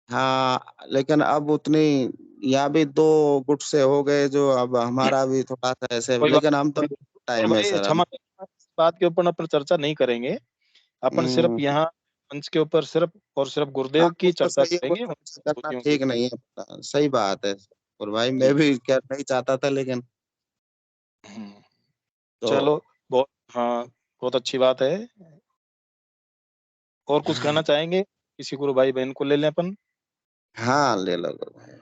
हाँ, लेकिन अब उतनी, यहाँ भी 2 गुट से हो गए, जो अब हमारा भी थोड़ा-सा ऐसे, कोई बात लेकिन हम तो नहीं। और टाइम है भाई सर क्षमा अब। करना, इस बात के ऊपर अपन चर्चा नहीं करेंगे। अपन सिर्फ हुँ। यहाँ मंच के ऊपर सिर्फ और सिर्फ हाँ, गुरुदेव वो की तो चर्चा सही है, वो करेंगे, चर्चा उनकी करना अनुभूतियों की। ठीक नहीं है। सही बात है। और भाई मैं जी भी क्या नहीं चाहता था, लेकिन हम्म, तो चलो बहुत, हाँ बहुत अच्छी बात है। और कुछ कहना चाहेंगे किसी गुरु भाई बहन को ले लें अपन। हाँ ले लो गुरु भाई।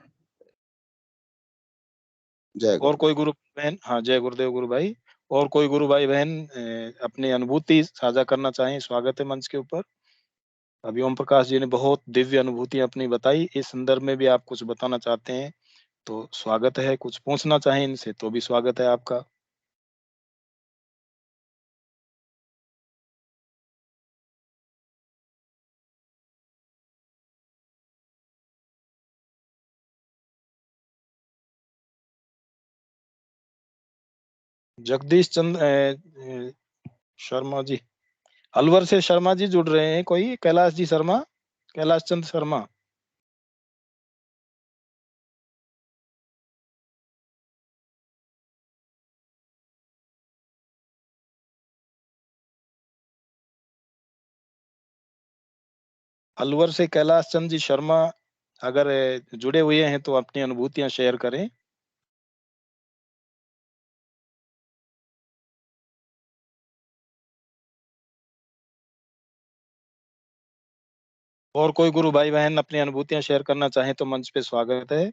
जय और गुरु। कोई गुरु बहन, हाँ जय गुरुदेव गुरु भाई, और कोई गुरु भाई बहन अपनी अनुभूति साझा करना चाहें, स्वागत है मंच के ऊपर। अभी ओम प्रकाश जी ने बहुत दिव्य अनुभूति अपनी बताई, इस संदर्भ में भी आप कुछ बताना चाहते हैं तो स्वागत है, कुछ पूछना चाहें इनसे तो भी स्वागत है आपका। जगदीश चंद्र शर्मा जी, अलवर से शर्मा जी जुड़ रहे हैं, कोई कैलाश जी शर्मा, कैलाश चंद्र शर्मा। अलवर से कैलाश चंद जी शर्मा अगर जुड़े हुए हैं तो अपनी अनुभूतियां शेयर करें। और कोई गुरु भाई बहन अपनी अनुभूतियां शेयर करना चाहें तो मंच पे स्वागत है।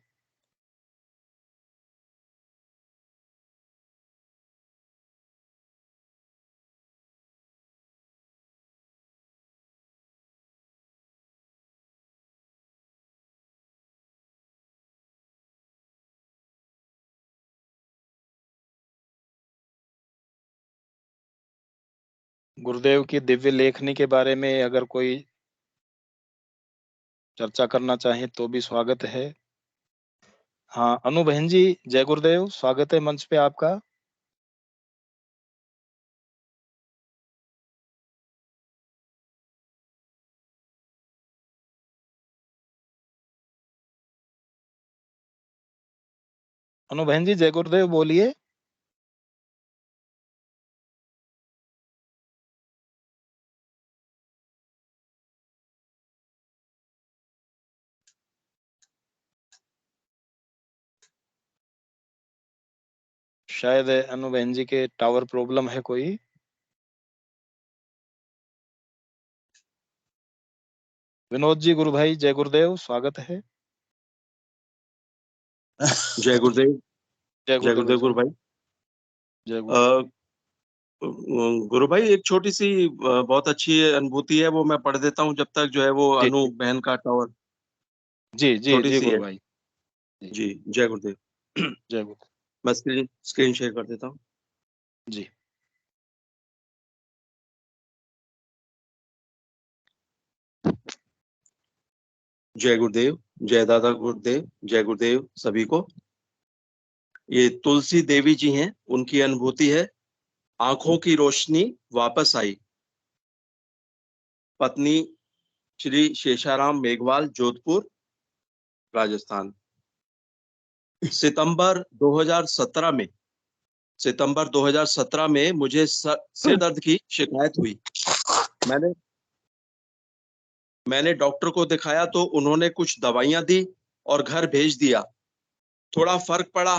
गुरुदेव की दिव्य लेखनी के बारे में अगर कोई चर्चा करना चाहे तो भी स्वागत है। हाँ अनु बहन जी, जय गुरुदेव, स्वागत है मंच पे आपका। अनु बहन जी जय गुरुदेव बोलिए। शायद अनु बहन जी के टावर प्रॉब्लम है कोई। विनोद जी गुरु भाई जय गुरुदेव, स्वागत है। जय गुरुदेव। जय जय गुरुदेव गुरु भाई। जय गुरुदेव। गुरु भाई एक छोटी सी बहुत अच्छी अनुभूति है, वो मैं पढ़ देता हूँ जब तक जो है वो जी अनु बहन का टावर जी जी छोटी जी सी गुरु है। भाई जी जय गुरुदेव। जय गुरु मैं स्क्रीन शेयर कर देता हूँ। जी। जय गुरुदेव, जय दादा गुरुदेव, जय गुरुदेव सभी को। ये तुलसी देवी जी हैं, उनकी अनुभूति है। आंखों की रोशनी वापस आई। पत्नी श्री शेषाराम मेघवाल, जोधपुर, राजस्थान। सितंबर 2017 में मुझे सिर दर्द की शिकायत हुई। मैंने डॉक्टर को दिखाया तो उन्होंने कुछ दवाइयां दी और घर भेज दिया। थोड़ा फर्क पड़ा,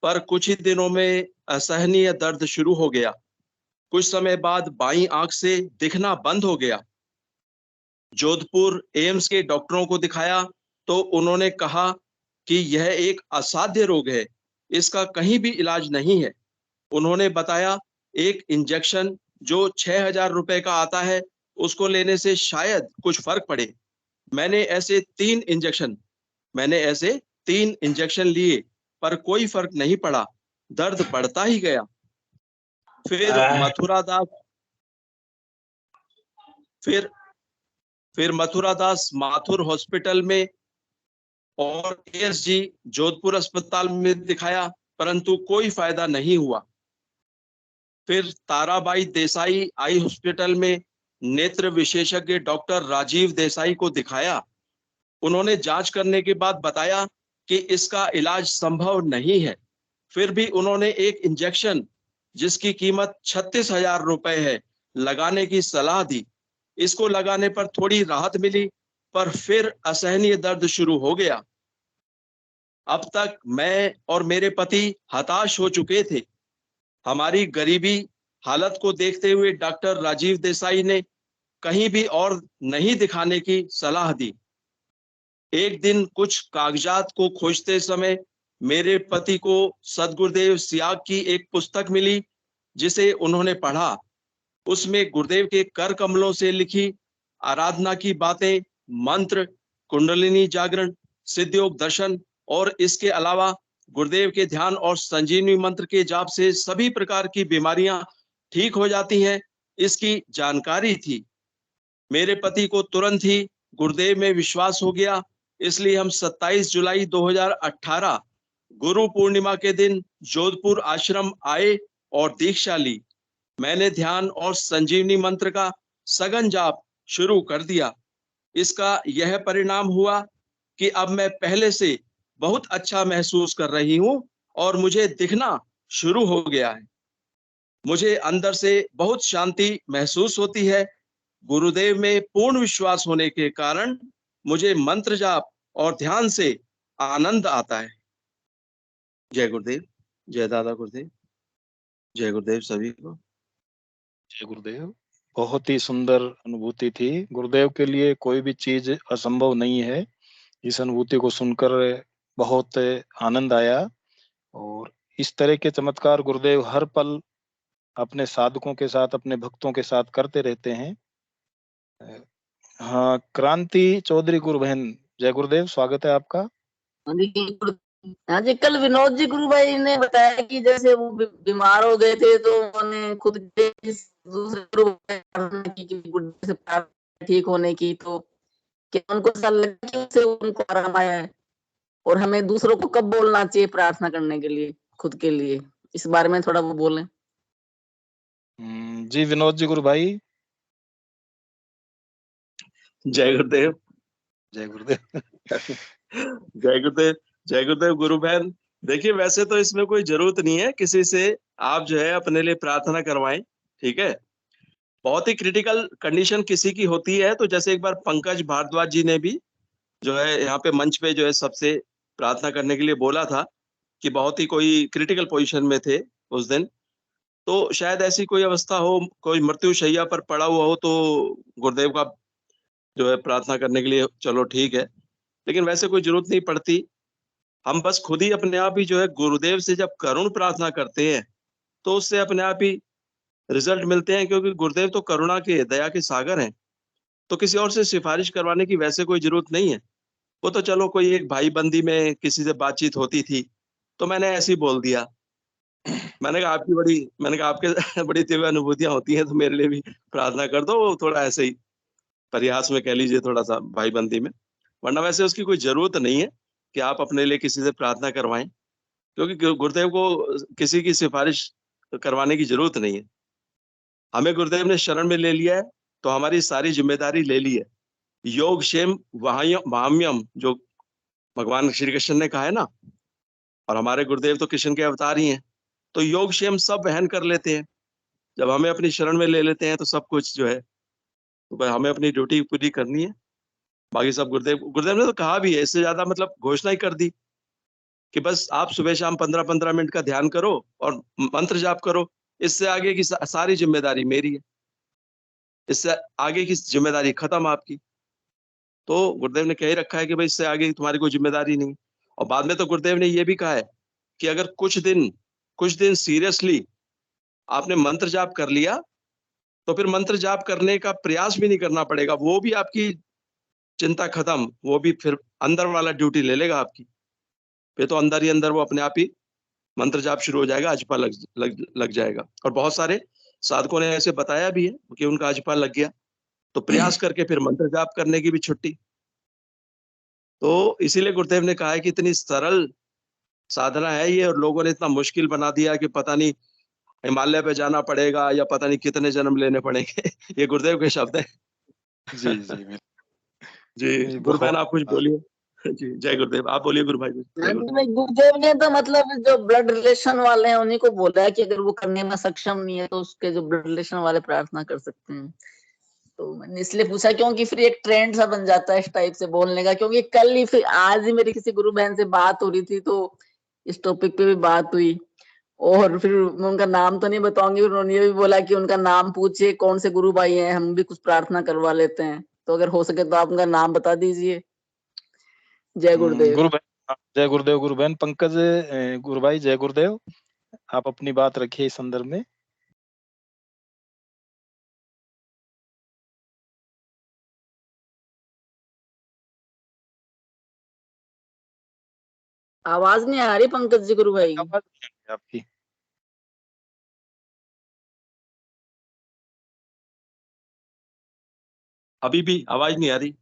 पर कुछ ही दिनों में असहनीय दर्द शुरू हो गया। कुछ समय बाद बाईं आंख से दिखना बंद हो गया। जोधपुर एम्स के डॉक्टरों को दिखाया तो उन्होंने कहा कि यह एक असाध्य रोग है, इसका कहीं भी इलाज नहीं है। उन्होंने बताया एक इंजेक्शन जो 6,000 रुपए का आता है, उसको लेने से शायद कुछ फर्क पड़े। मैंने ऐसे 3 इंजेक्शन लिए, पर कोई फर्क नहीं पड़ा, दर्द बढ़ता ही गया। फिर मथुरा दास माथुर हॉस्पिटल में और एएसजी जोधपुर अस्पताल में दिखाया, परंतु कोई फायदा नहीं हुआ। फिर ताराबाई देसाई आई हॉस्पिटल में नेत्र विशेषज्ञ डॉक्टर राजीव देसाई को दिखाया। उन्होंने जांच करने के बाद बताया कि इसका इलाज संभव नहीं है। फिर भी उन्होंने एक इंजेक्शन जिसकी कीमत 36,000 रुपए है, लगाने की सलाह दी। इसको लगाने पर थोड़ी राहत मिली, पर फिर असहनीय दर्द शुरू हो गया। अब तक मैं और मेरे पति हताश हो चुके थे। हमारी गरीबी हालत को देखते हुए डॉक्टर राजीव देसाई ने कहीं भी और नहीं दिखाने की सलाह दी। एक दिन कुछ कागजात को खोजते समय मेरे पति को सदगुरुदेव सियाग की एक पुस्तक मिली, जिसे उन्होंने पढ़ा। उसमें गुरुदेव के कर कमलों से लिखी आराधना की बातें, मंत्र, कुंडलिनी जागरण, सिद्धयोग दर्शन और इसके अलावा गुरुदेव के ध्यान और संजीवनी मंत्र के जाप से सभी प्रकार की बीमारियां ठीक हो जाती हैं, इसकी जानकारी थी। मेरे पति को तुरंत ही गुरुदेव में विश्वास हो गया, इसलिए हम 27 जुलाई 2018 गुरु पूर्णिमा के दिन जोधपुर आश्रम आए और दीक्षा ली। मैंने ध्यान और संजीवनी मंत्र का सघन जाप शुरू कर दिया। इसका यह परिणाम हुआ कि अब मैं पहले से बहुत अच्छा महसूस कर रही हूं और मुझे दिखना शुरू हो गया है। मुझे अंदर से बहुत शांति महसूस होती है। गुरुदेव में पूर्ण विश्वास होने के कारण मुझे मंत्र जाप और ध्यान से आनंद आता है। जय गुरुदेव, जय दादा गुरुदेव, जय गुरुदेव सभी को। जय गुरुदेव। बहुत ही सुंदर अनुभूति थी। गुरुदेव के लिए कोई भी चीज असंभव नहीं है। इस अनुभूति को सुनकर बहुत आनंद आया और इस तरह के चमत्कार गुरुदेव हर पल अपने साधकों के साथ, अपने भक्तों के साथ करते रहते हैं। हाँ, क्रांति चौधरी गुरु बहन, जय गुरुदेव, स्वागत है आपका। हाँ जी, कल विनोद जी गुरु भाई ने बताया कि जैसे वो बीमार हो गए थे तो उन्होंने खुद के दूसरे गुरु की गुरुदेव से प्रार्थना ठीक होने की, तो क्या उनको ऐसा लगा कि उससे उनको आराम आया है? और हमें दूसरों को कब बोलना चाहिए प्रार्थना करने के लिए, खुद के लिए, इस बारे में थोड़ा वो बोलें। जी विनोद जी गुरु भाई। जय गुरुदेव, जय गुरुदेव। जय गुरुदेव, जय गुरुदेव गुरु बहन। देखिए, वैसे तो इसमें कोई जरूरत नहीं है किसी से आप जो है अपने लिए प्रार्थना करवाएं, ठीक है। बहुत ही क्रिटिकल कंडीशन किसी की होती है, तो जैसे एक बार पंकज भारद्वाज जी ने भी जो है यहाँ पे मंच पे जो है सबसे प्रार्थना करने के लिए बोला था कि बहुत ही कोई क्रिटिकल पोजीशन में थे उस दिन, तो शायद ऐसी कोई अवस्था हो, कोई मृत्यु शैया पर पड़ा हुआ हो, तो गुरुदेव का जो है प्रार्थना करने के लिए चलो ठीक है, लेकिन वैसे कोई जरूरत नहीं पड़ती। हम बस खुद ही अपने आप ही जो है गुरुदेव से जब करुण प्रार्थना करते हैं तो उससे अपने आप ही रिजल्ट मिलते हैं, क्योंकि गुरुदेव तो करुणा के, दया के सागर हैं। तो किसी और से सिफारिश करवाने की वैसे कोई जरूरत नहीं है। वो तो चलो कोई एक भाई बंदी में किसी से बातचीत होती थी तो मैंने ऐसे ही बोल दिया। मैंने कहा आपके बड़ी तीव्र अनुभूतियां होती हैं, तो मेरे लिए भी प्रार्थना कर दो। वो थोड़ा ऐसे ही परिहास में कह लीजिए, थोड़ा सा भाई बंदी में, वरना वैसे उसकी कोई जरूरत नहीं है कि आप अपने लिए किसी से प्रार्थना करवाएं, क्योंकि गुरुदेव को किसी की सिफारिश करवाने की जरूरत नहीं है। हमें गुरुदेव ने शरण में ले लिया है तो हमारी सारी जिम्मेदारी ले ली है। योग क्षेम वाम्यम, जो भगवान श्री कृष्ण ने कहा है ना, और हमारे गुरुदेव तो कृष्ण के अवतार ही हैं, तो योग क्षेम सब वहन कर लेते हैं। जब हमें अपनी शरण में ले लेते हैं तो सब कुछ जो है, तो हमें अपनी ड्यूटी पूरी करनी है। बाकी सब गुरुदेव ने तो कहा भी है, इससे ज्यादा मतलब घोषणा ही कर दी कि बस आप सुबह शाम 15-15 मिनट का ध्यान करो और मंत्र जाप करो। इससे आगे की सारी जिम्मेदारी मेरी है, इससे आगे की जिम्मेदारी खत्म आपकी। तो गुरुदेव ने कह ही रखा है कि भाई इससे आगे तुम्हारी कोई जिम्मेदारी नहीं। और बाद में तो गुरुदेव ने ये भी कहा है कि अगर कुछ दिन सीरियसली आपने मंत्र जाप कर लिया तो फिर मंत्र जाप करने का प्रयास भी नहीं करना पड़ेगा, वो भी आपकी चिंता खत्म, वो भी फिर अंदर वाला ड्यूटी ले लेगा आपकी। फिर तो अंदर ही अंदर वो अपने आप ही मंत्र जाप शुरू हो जाएगा, अजपा लग जाएगा। और बहुत सारे साधकों ने ऐसे बताया भी है कि उनका अजपा लग गया, तो प्रयास करके फिर मंत्र जाप करने की भी छुट्टी। तो इसीलिए गुरुदेव ने कहा है कि इतनी सरल साधना है ये, और लोगों ने इतना मुश्किल बना दिया कि पता नहीं हिमालय पे जाना पड़ेगा या पता नहीं कितने जन्म लेने पड़ेंगे। ये गुरुदेव के शब्द है। जी जी जी गुरु बहन, आप कुछ बोलिए। जी जय गुरुदेव, आप बोलिए गुरु भाई। गुरुदेव ने तो मतलब जो ब्लड रिलेशन वाले हैं उन्हीं को बोला है कि अगर वो करने में सक्षम नहीं है तो उसके जो ब्लड रिलेशन वाले प्रार्थना कर सकते हैं। तो मैंने इसलिए पूछा क्योंकि फिर एक ट्रेंड सा बन जाता है इस टाइप से बोलने का, क्योंकि कल ही फिर आज ही मेरी किसी गुरु बहन से बात हो रही थी तो इस टॉपिक पे भी बात हुई, और फिर मैं उनका नाम तो नहीं बताऊंगी, उन्होंने ये भी बोला कि उनका नाम पूछिए कौन से गुरु भाई हैं, हम भी कुछ प्रार्थना करवा लेते हैं। तो अगर हो सके तो आप उनका नाम बता दीजिए। जय गुरुदेव। गुरु बहन, जय गुरुदेव गुरु बहन। पंकज गुरु भाई, जय गुरुदेव। आप अपनी बात रखिए इस संदर्भ में। आवाज नहीं आ रही पंकज जी गुरु भाई। आवाज नहीं आ रही आपकी। अभी भी आवाज नहीं आ रही।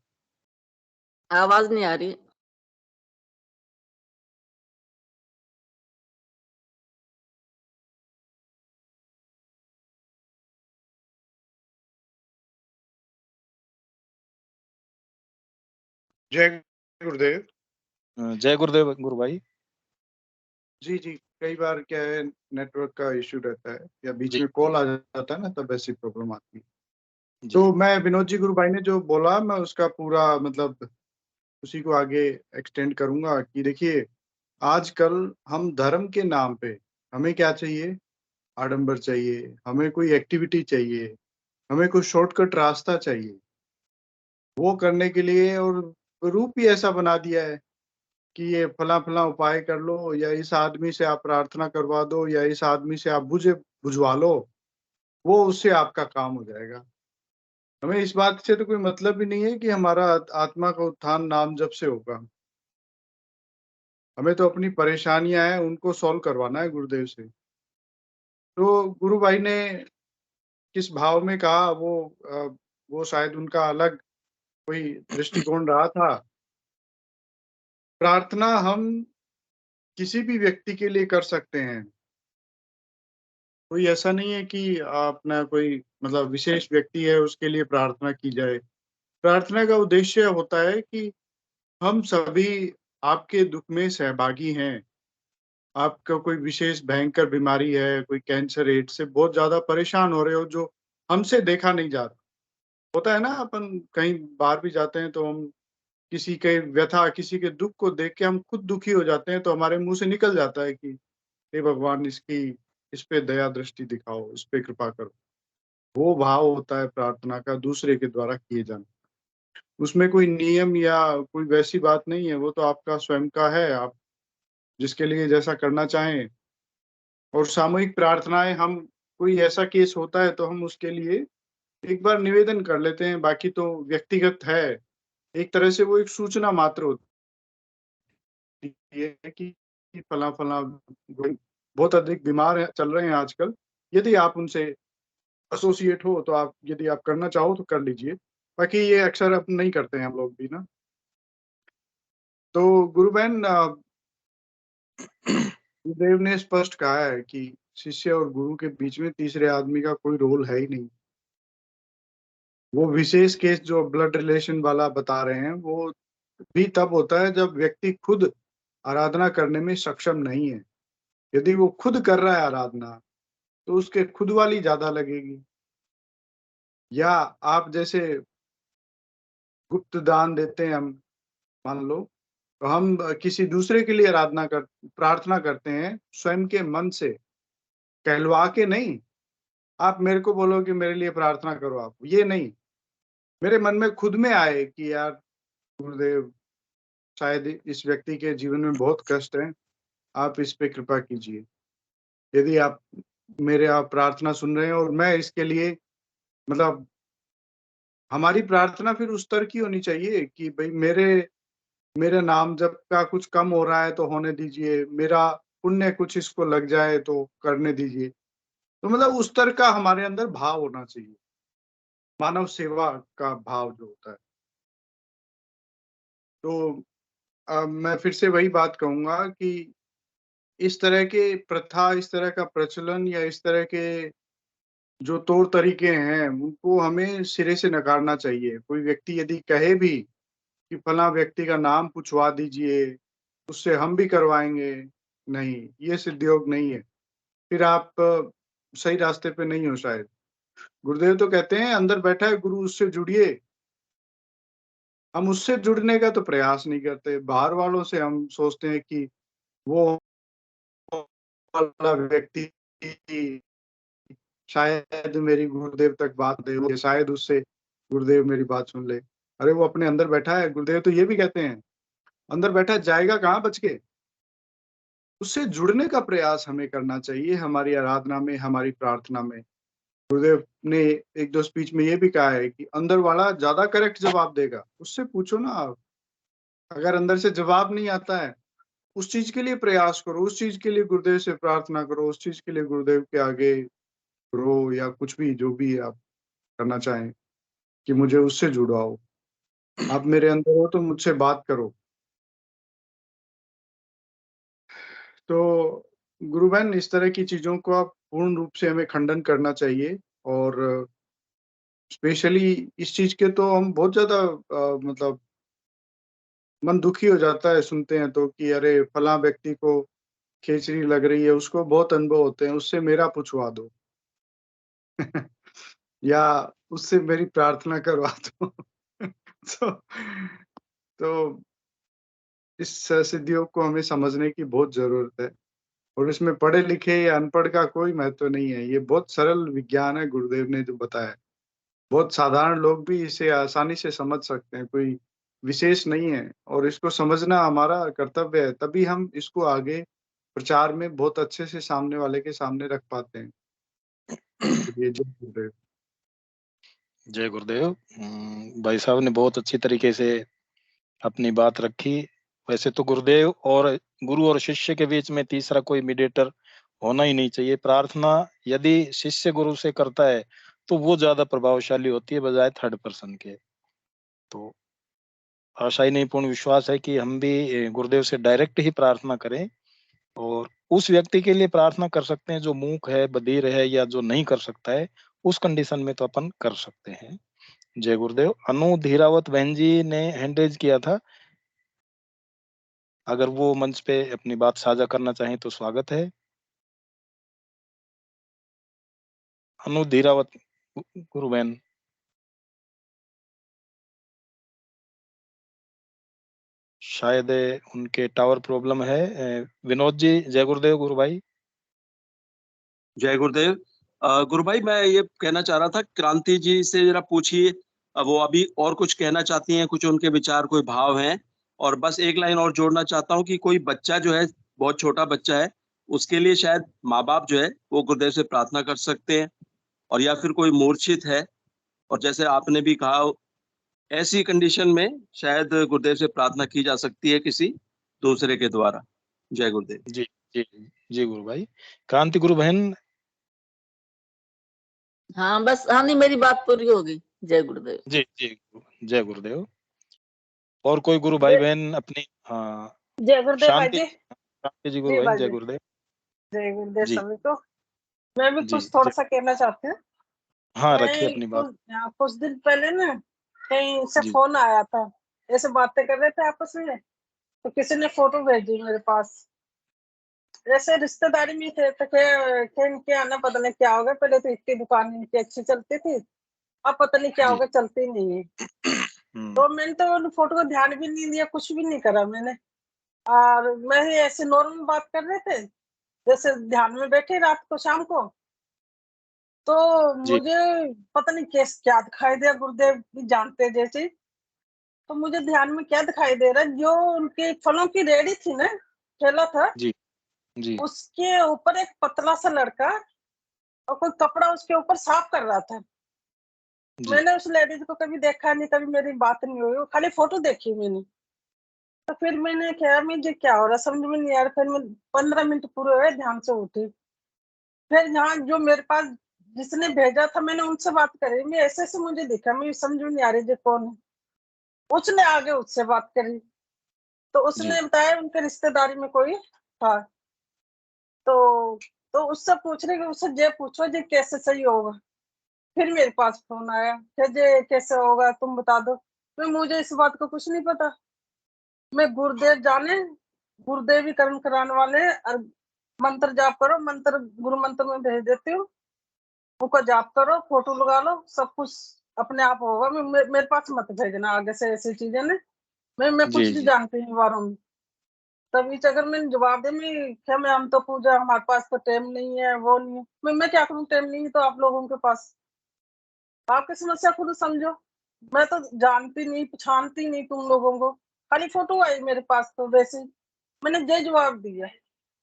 आवाज नहीं आ रही। जय गुरुदेव। जय गुरुदेव गुरु भाई। जी जी, कई बार क्या है, नेटवर्क का इश्यू रहता है या बीच जी में कॉल आ जाता है ना, तब ऐसी प्रॉब्लम आती है। जी तो मैं विनोद जी गुरु भाई ने जो बोला, मैं उसका पूरा मतलब उसी को आगे एक्सटेंड करूंगा कि देखिए, आजकल हम धर्म के नाम पे हमें क्या चाहिए, आडंबर चाहिए, हमें कोई एक्टिविटी चाहिए, हमें कोई शॉर्टकट रास्ता चाहिए। वो करने के लिए और रूप ही ऐसा बना दिया है कि ये फला फला उपाय कर लो, या इस आदमी से आप प्रार्थना करवा दो, या इस आदमी से आप बुझवा लो, वो उससे आपका काम हो जाएगा। हमें इस बात से तो कोई मतलब ही नहीं है कि हमारा आत्मा का उत्थान नाम जप से होगा। हमें तो अपनी परेशानियां हैं उनको सॉल्व करवाना है गुरुदेव से। तो गुरु भाई ने किस भाव में कहा, वो शायद उनका अलग कोई दृष्टिकोण रहा था। प्रार्थना हम किसी भी व्यक्ति के लिए कर सकते हैं। कोई ऐसा नहीं है कि अपना कोई मतलब विशेष व्यक्ति है उसके लिए प्रार्थना की जाए। प्रार्थना का उद्देश्य होता है कि हम सभी आपके दुख में सहभागी हैं। आपका कोई विशेष भयंकर बीमारी है, कोई कैंसर, एड्स से बहुत ज़्यादा परेशान हो रहे हो, जो हमसे देखा नहीं जा रहा। होता है ना, अपन कहीं बाहर भी जाते हैं तो हम किसी के व्यथा, किसी के दुःख को देख के हम खुद दुखी हो जाते हैं, तो हमारे मुँह से निकल जाता है कि हे भगवान, इस पे दया दृष्टि दिखाओ, इस पे कृपा करो। वो भाव होता है प्रार्थना का, दूसरे के द्वारा किए जाना। उसमें कोई नियम या कोई वैसी बात नहीं है, वो तो आपका स्वयं का है, आप जिसके लिए जैसा करना चाहें। और सामूहिक प्रार्थनाएँ, हम कोई ऐसा केस होता है तो हम उसके लिए एक बार निवेदन कर लेते हैं, बाकी तो व्यक्तिगत है। एक तरह से वो एक सूचना मात्र होती है कि फलाँ-फलाँ कोई बहुत अधिक बीमार है, चल रहे हैं आजकल। यदि आप उनसे एसोसिएट हो तो आप, यदि आप करना चाहो तो कर लीजिए। बाकी ये अक्सर अब नहीं करते हैं हम लोग भी ना। तो गुरु बहन, गुरुदेव ने स्पष्ट कहा है कि शिष्य और गुरु के बीच में तीसरे आदमी का कोई रोल है ही नहीं। वो विशेष केस जो ब्लड रिलेशन वाला बता रहे हैं, वो भी तब होता है जब व्यक्ति खुद आराधना करने में सक्षम नहीं है। यदि वो खुद कर रहा है आराधना, तो उसके खुद वाली ज़्यादा लगेगी। या आप जैसे गुप्त दान देते हैं हम, मान लो, तो हम किसी दूसरे के लिए प्रार्थना करते हैं स्वयं के मन से, कहलवा के नहीं। आप मेरे को बोलो कि मेरे लिए प्रार्थना करो आप, ये नहीं। मेरे मन में खुद में आए कि यार गुरुदेव, शायद इस व्यक्ति के जीवन में बहुत कष्ट है, आप इस पे कृपा कीजिए। यदि आप प्रार्थना सुन रहे हैं और मैं इसके लिए मतलब, हमारी प्रार्थना फिर उस स्तर की होनी चाहिए कि भई मेरे नाम जप का कुछ कम हो रहा है तो होने दीजिए, मेरा पुण्य कुछ इसको लग जाए तो करने दीजिए। तो मतलब उस स्तर का हमारे अंदर भाव होना चाहिए, मानव सेवा का भाव जो होता है। तो मैं फिर से वही बात कहूँगा कि इस तरह के प्रथा, इस तरह का प्रचलन या इस तरह के जो तौर तरीके हैं, उनको हमें सिरे से नकारना चाहिए। कोई व्यक्ति यदि कहे भी कि फलाँ व्यक्ति का नाम पूछवा दीजिए, उससे हम भी करवाएँगे, नहीं, ये सिद्धयोग नहीं है। फिर आप सही रास्ते पे नहीं हो शायद। गुरुदेव तो कहते हैं अंदर बैठा है गुरु, उससे जुड़िए। हम उससे जुड़ने का तो प्रयास नहीं करते। बाहर वालों से हम सोचते हैं कि वो वाला व्यक्ति शायद मेरी गुरुदेव तक बात दे, शायद उससे गुरुदेव मेरी बात सुन ले। अरे वो अपने अंदर बैठा है। गुरुदेव तो ये भी कहते हैं, अंदर बैठा जाएगा कहाँ बच के? उससे जुड़ने का प्रयास हमें करना चाहिए हमारी आराधना में, हमारी प्रार्थना में। गुरुदेव ने 1-2 स्पीच में ये भी कहा है कि अंदर वाला ज़्यादा करेक्ट जवाब देगा, उससे पूछो ना आप। अगर अंदर से जवाब नहीं आता है, उस चीज़ के लिए प्रयास करो, उस चीज़ के लिए गुरुदेव से प्रार्थना करो, उस चीज़ के लिए गुरुदेव के आगे रो या कुछ भी जो भी आप करना चाहें कि मुझे उससे जुड़वाओ। आप मेरे अंदर हो तो मुझसे बात करो। तो गुरु बहन इस तरह की चीज़ों को आप पूर्ण रूप से हमें खंडन करना चाहिए और स्पेशली इस चीज़ के तो हम बहुत ज़्यादा मतलब मन दुखी हो जाता है सुनते हैं तो कि अरे फलाँ व्यक्ति को खिचड़ी लग रही है, उसको बहुत अनुभव होते हैं, उससे मेरा पूछवा दो। या उससे मेरी प्रार्थना करवा दो। तो तो इस सिद्धियों को हमें समझने की बहुत ज़रूरत है और इसमें पढ़े-लिखे या अनपढ़ का कोई महत्व नहीं है। ये बहुत सरल विज्ञान है गुरुदेव ने जो बताया। बहुत साधारण लोग भी इसे आसानी से समझ सकते हैं, कोई विशेष नहीं है और इसको समझना हमारा कर्तव्य है, तभी हम इसको आगे प्रचार में बहुत अच्छे से सामने वाले के सामने रख पाते हैं। चलिए जय गुरुदेव। जय गुरुदेव। भाई साहब ने बहुत अच्छी तरीके से अपनी बात रखी। वैसे तो गुरुदेव और गुरु और शिष्य के बीच में तीसरा कोई मीडिएटर होना ही नहीं चाहिए। प्रार्थना यदि शिष्य गुरु से करता है तो वो ज्यादा प्रभावशाली होती है बजाय थर्ड पर्सन के। तो आशा ही नहीं पूर्ण विश्वास है कि हम भी गुरुदेव से डायरेक्ट ही प्रार्थना करें और उस व्यक्ति के लिए प्रार्थना कर सकते हैं जो मूक है, बधिर है या जो नहीं कर सकता है। उस कंडीशन में तो अपन कर सकते हैं। जय गुरुदेव। अनु धीरावत बहन जी ने हैंड रेज किया था, अगर वो मंच पे अपनी बात साझा करना चाहें तो स्वागत है। अनु धीरावत गुरु बहन। शायद उनके टावर प्रॉब्लम है। विनोद जी, जय गुरुदेव गुरु भाई। जय गुरुदेव। गुरु भाई मैं ये कहना चाह रहा था, क्रांति जी से जरा पूछिए, वो अभी और कुछ कहना चाहती हैं, कुछ उनके विचार, कोई भाव हैं। और बस एक लाइन और जोड़ना चाहता हूँ कि कोई बच्चा जो है, बहुत छोटा बच्चा है, उसके लिए शायद माँ बाप जो है वो गुरुदेव से प्रार्थना कर सकते हैं। और या फिर कोई मूर्छित है, और जैसे आपने भी कहा, ऐसी कंडीशन में शायद गुरुदेव से प्रार्थना की जा सकती है किसी दूसरे के द्वारा। जय गुरुदेव। जी जी जी गुरु भाई। क्रांति गुरु बहन। हाँ बस, हाँ नहीं, मेरी बात पूरी हो गई। जय गुरुदेव। जी जी जय गुरुदेव। और कोई गुरु भाई बहन अपनी? हाँ, जय गुरुदेव भाई शांति जी। शांति जी गुरु जी बहन, भाई जय जी, गुरुदेव। जय गुरुदेव जी सभी को। मैं भी जी कुछ थोड़ा जी सा कहना चाहती हूँ। हाँ, रखिए मैं अपनी बात। कुछ दिन पहले ना कहीं से जी फोन आया था, ऐसे बातें कर रहे थे आपस में, तो किसी ने फोटो भेजी मेरे पास। ऐसे रिश्तेदारी में थे, तो इनके आना पता नहीं क्या होगा। पहले तो इतनी दुकान इनकी अच्छी चलती थी, अब पता नहीं क्या जी होगा, चलती नहीं है। तो मैंने तो उन फोटो को ध्यान भी नहीं दिया, कुछ भी नहीं करा मैंने। और मैं ही ऐसे नॉर्मल बात कर रहे थे, जैसे ध्यान में बैठे रात को, शाम को। तो जी मुझे पता नहीं क्या दिखाई दिया, गुरुदेव भी जानते हैं जैसे। तो मुझे ध्यान में क्या दिखाई दे रहा है, जो उनके फलों की रेहड़ी थी ना, ठेला था, जी जी उसके ऊपर एक पतला सा लड़का और कोई कपड़ा उसके ऊपर साफ कर रहा था। जी मैंने उस लेडीज को कभी देखा नहीं, कभी मेरी बात नहीं हुई, खाली फोटो देखी मैंने। तो फिर मैंने क्या, मुझे क्या हो रहा समझ में नहीं आ रहा। फिर मैं 15 मिनट पूरे हुए, ध्यान से उठी। फिर यहाँ जो मेरे पास जिसने भेजा था, मैंने उनसे बात करी, मैं ऐसे ऐसे मुझे दिखा, मैं समझ में नहीं आ रही जो कौन है। उसने आगे उससे बात करी, तो जी उसने बताया उनके रिश्तेदारी में कोई था। तो उससे पूछ रहे कि उससे जे पूछो जे कैसे सही होगा। फिर मेरे पास फोन आया कि जे कैसे होगा तुम बता दो। तो मुझे इस बात का कुछ नहीं पता। मैं गुरुदेव जाने, गुरुदेव ही कर्म कराने वाले हैं। और मंत्र जाप करो, मंत्र गुरु मंत्र में भेज देती हूँ, उनको जाप करो, फोटो लगा लो, सब कुछ अपने आप होगा। मेरे पास मत भेजना आगे से ऐसी चीजें ना। मैं जी कुछ नहीं जी जानती हूँ बारे में। तभी से अगर मैंने जवाब दे, मैं क्या, मैं हम तो पूजा, हमारे पास तो टाइम नहीं है, वो नहीं है। मैं क्या करूँ, टाइम नहीं है तो आप लोगों के पास। आपकी समस्या खुद समझो। मैं तो जानती नहीं, पहचानती नहीं तुम लोगों को। खाली फोटो आई मेरे पास, तो वैसे मैंने जय जवाब दिया।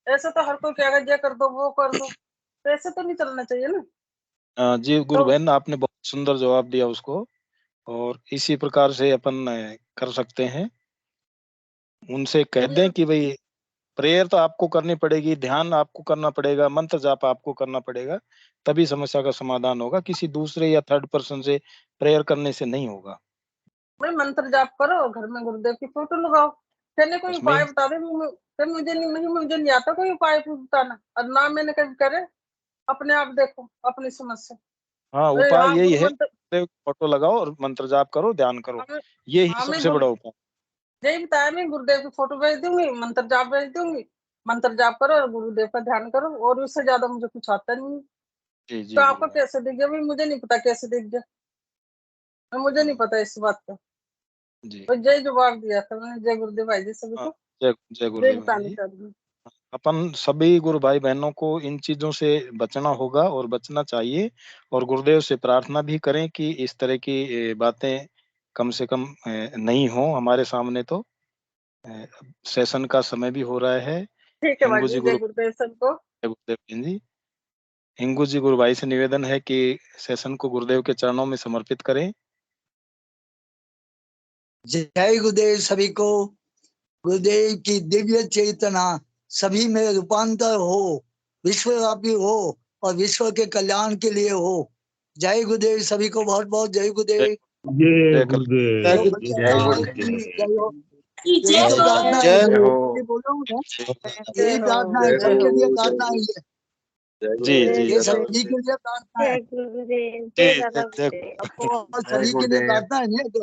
ऐसे तो हर कोई कहेगा जय कर दो वो कर दो, तो ऐसे तो नहीं चलना चाहिए ना। जी गुरु बहन, आपने बहुत सुंदर जवाब दिया उसको, और इसी प्रकार से अपन कर सकते हैं। उनसे कह दें कि भाई प्रेयर तो आपको करनी पड़ेगी, ध्यान आपको करना पड़ेगा, मंत्र जाप आपको करना पड़ेगा, तभी समस्या का समाधान होगा। किसी दूसरे या थर्ड पर्सन से प्रेयर करने से नहीं होगा। भाई मंत्र जाप करो, घर में गुरुदेव की फोटो लगाओ, कहने कोई उसमें उपाय बता दे। मुझे नहीं आता कोई उपाय बताना, और ना मैंने कभी करे। अपने आप देखो अपनी समस्या। हाँ, अरे उपाय हाँ, यही गुरु है, मंत्र। फोटो लगाओ और मंत्र जाप करो, ध्यान करो, हमें ये ही हमें सबसे बड़ा उपाय। यही बताया, मैं गुरुदेव की फोटो भेज दूंगी, मंत्र जाप भेज दूंगी, मंत्र जाप करो और गुरुदेव का ध्यान करो, और उससे ज्यादा मुझे कुछ आता नहीं। जी तो जी आपको गुरु बहन। कैसे दिख गया? भाई मुझे नहीं पता कैसे दिख गया, मुझे नहीं पता इस बात का। जी तो जय जवाब दिया था मैंने, जय गुरुदेव भाई जी सभी हाँ, को, जय जय गुरुदेव बहन बताना जी। चाहती हूँ। अपन सभी गुरु भाई बहनों को इन चीजों से बचना होगा और बचना चाहिए, और गुरुदेव से प्रार्थना भी करें कि इस तरह की बातें कम से कम नहीं हो हमारे सामने। तो सेशन का समय भी हो रहा है। ठीक है भाई हिंगू जी, जी जय गुरु गुरुदेव सबको। गुरुदेव बहन जी, हिंगू जी गुरु भाई से निवेदन है कि सेशन को गुरुदेव के चरणों में समर्पित करें। जय गुरुदेव सभी को। गुरुदेव की दिव्य चेतना सभी में रूपांतर हो, विश्वव्यापी हो और विश्व के कल्याण के लिए हो। जय गुरुदेव सभी को, बहुत बहुत जय गुरुदेव। जय गुरुदेव, जय जय गुरुदेव। गुरुदेव। जय हो। यही तो प्रार्थना है, जय हो। ये बोल रहा हूँ ना, जय यही हो, प्रार्थना है, जय जय सबके हो। लिए हो। प्रार्थना है ये। जी जी ये सभी के लिए प्रार्थना है, जय गुरुदेव, जी जय दादा जय गुरुदेव। सबको और जय सभी के लिए गुरुदेव। प्रार्थना है, नहीं है तो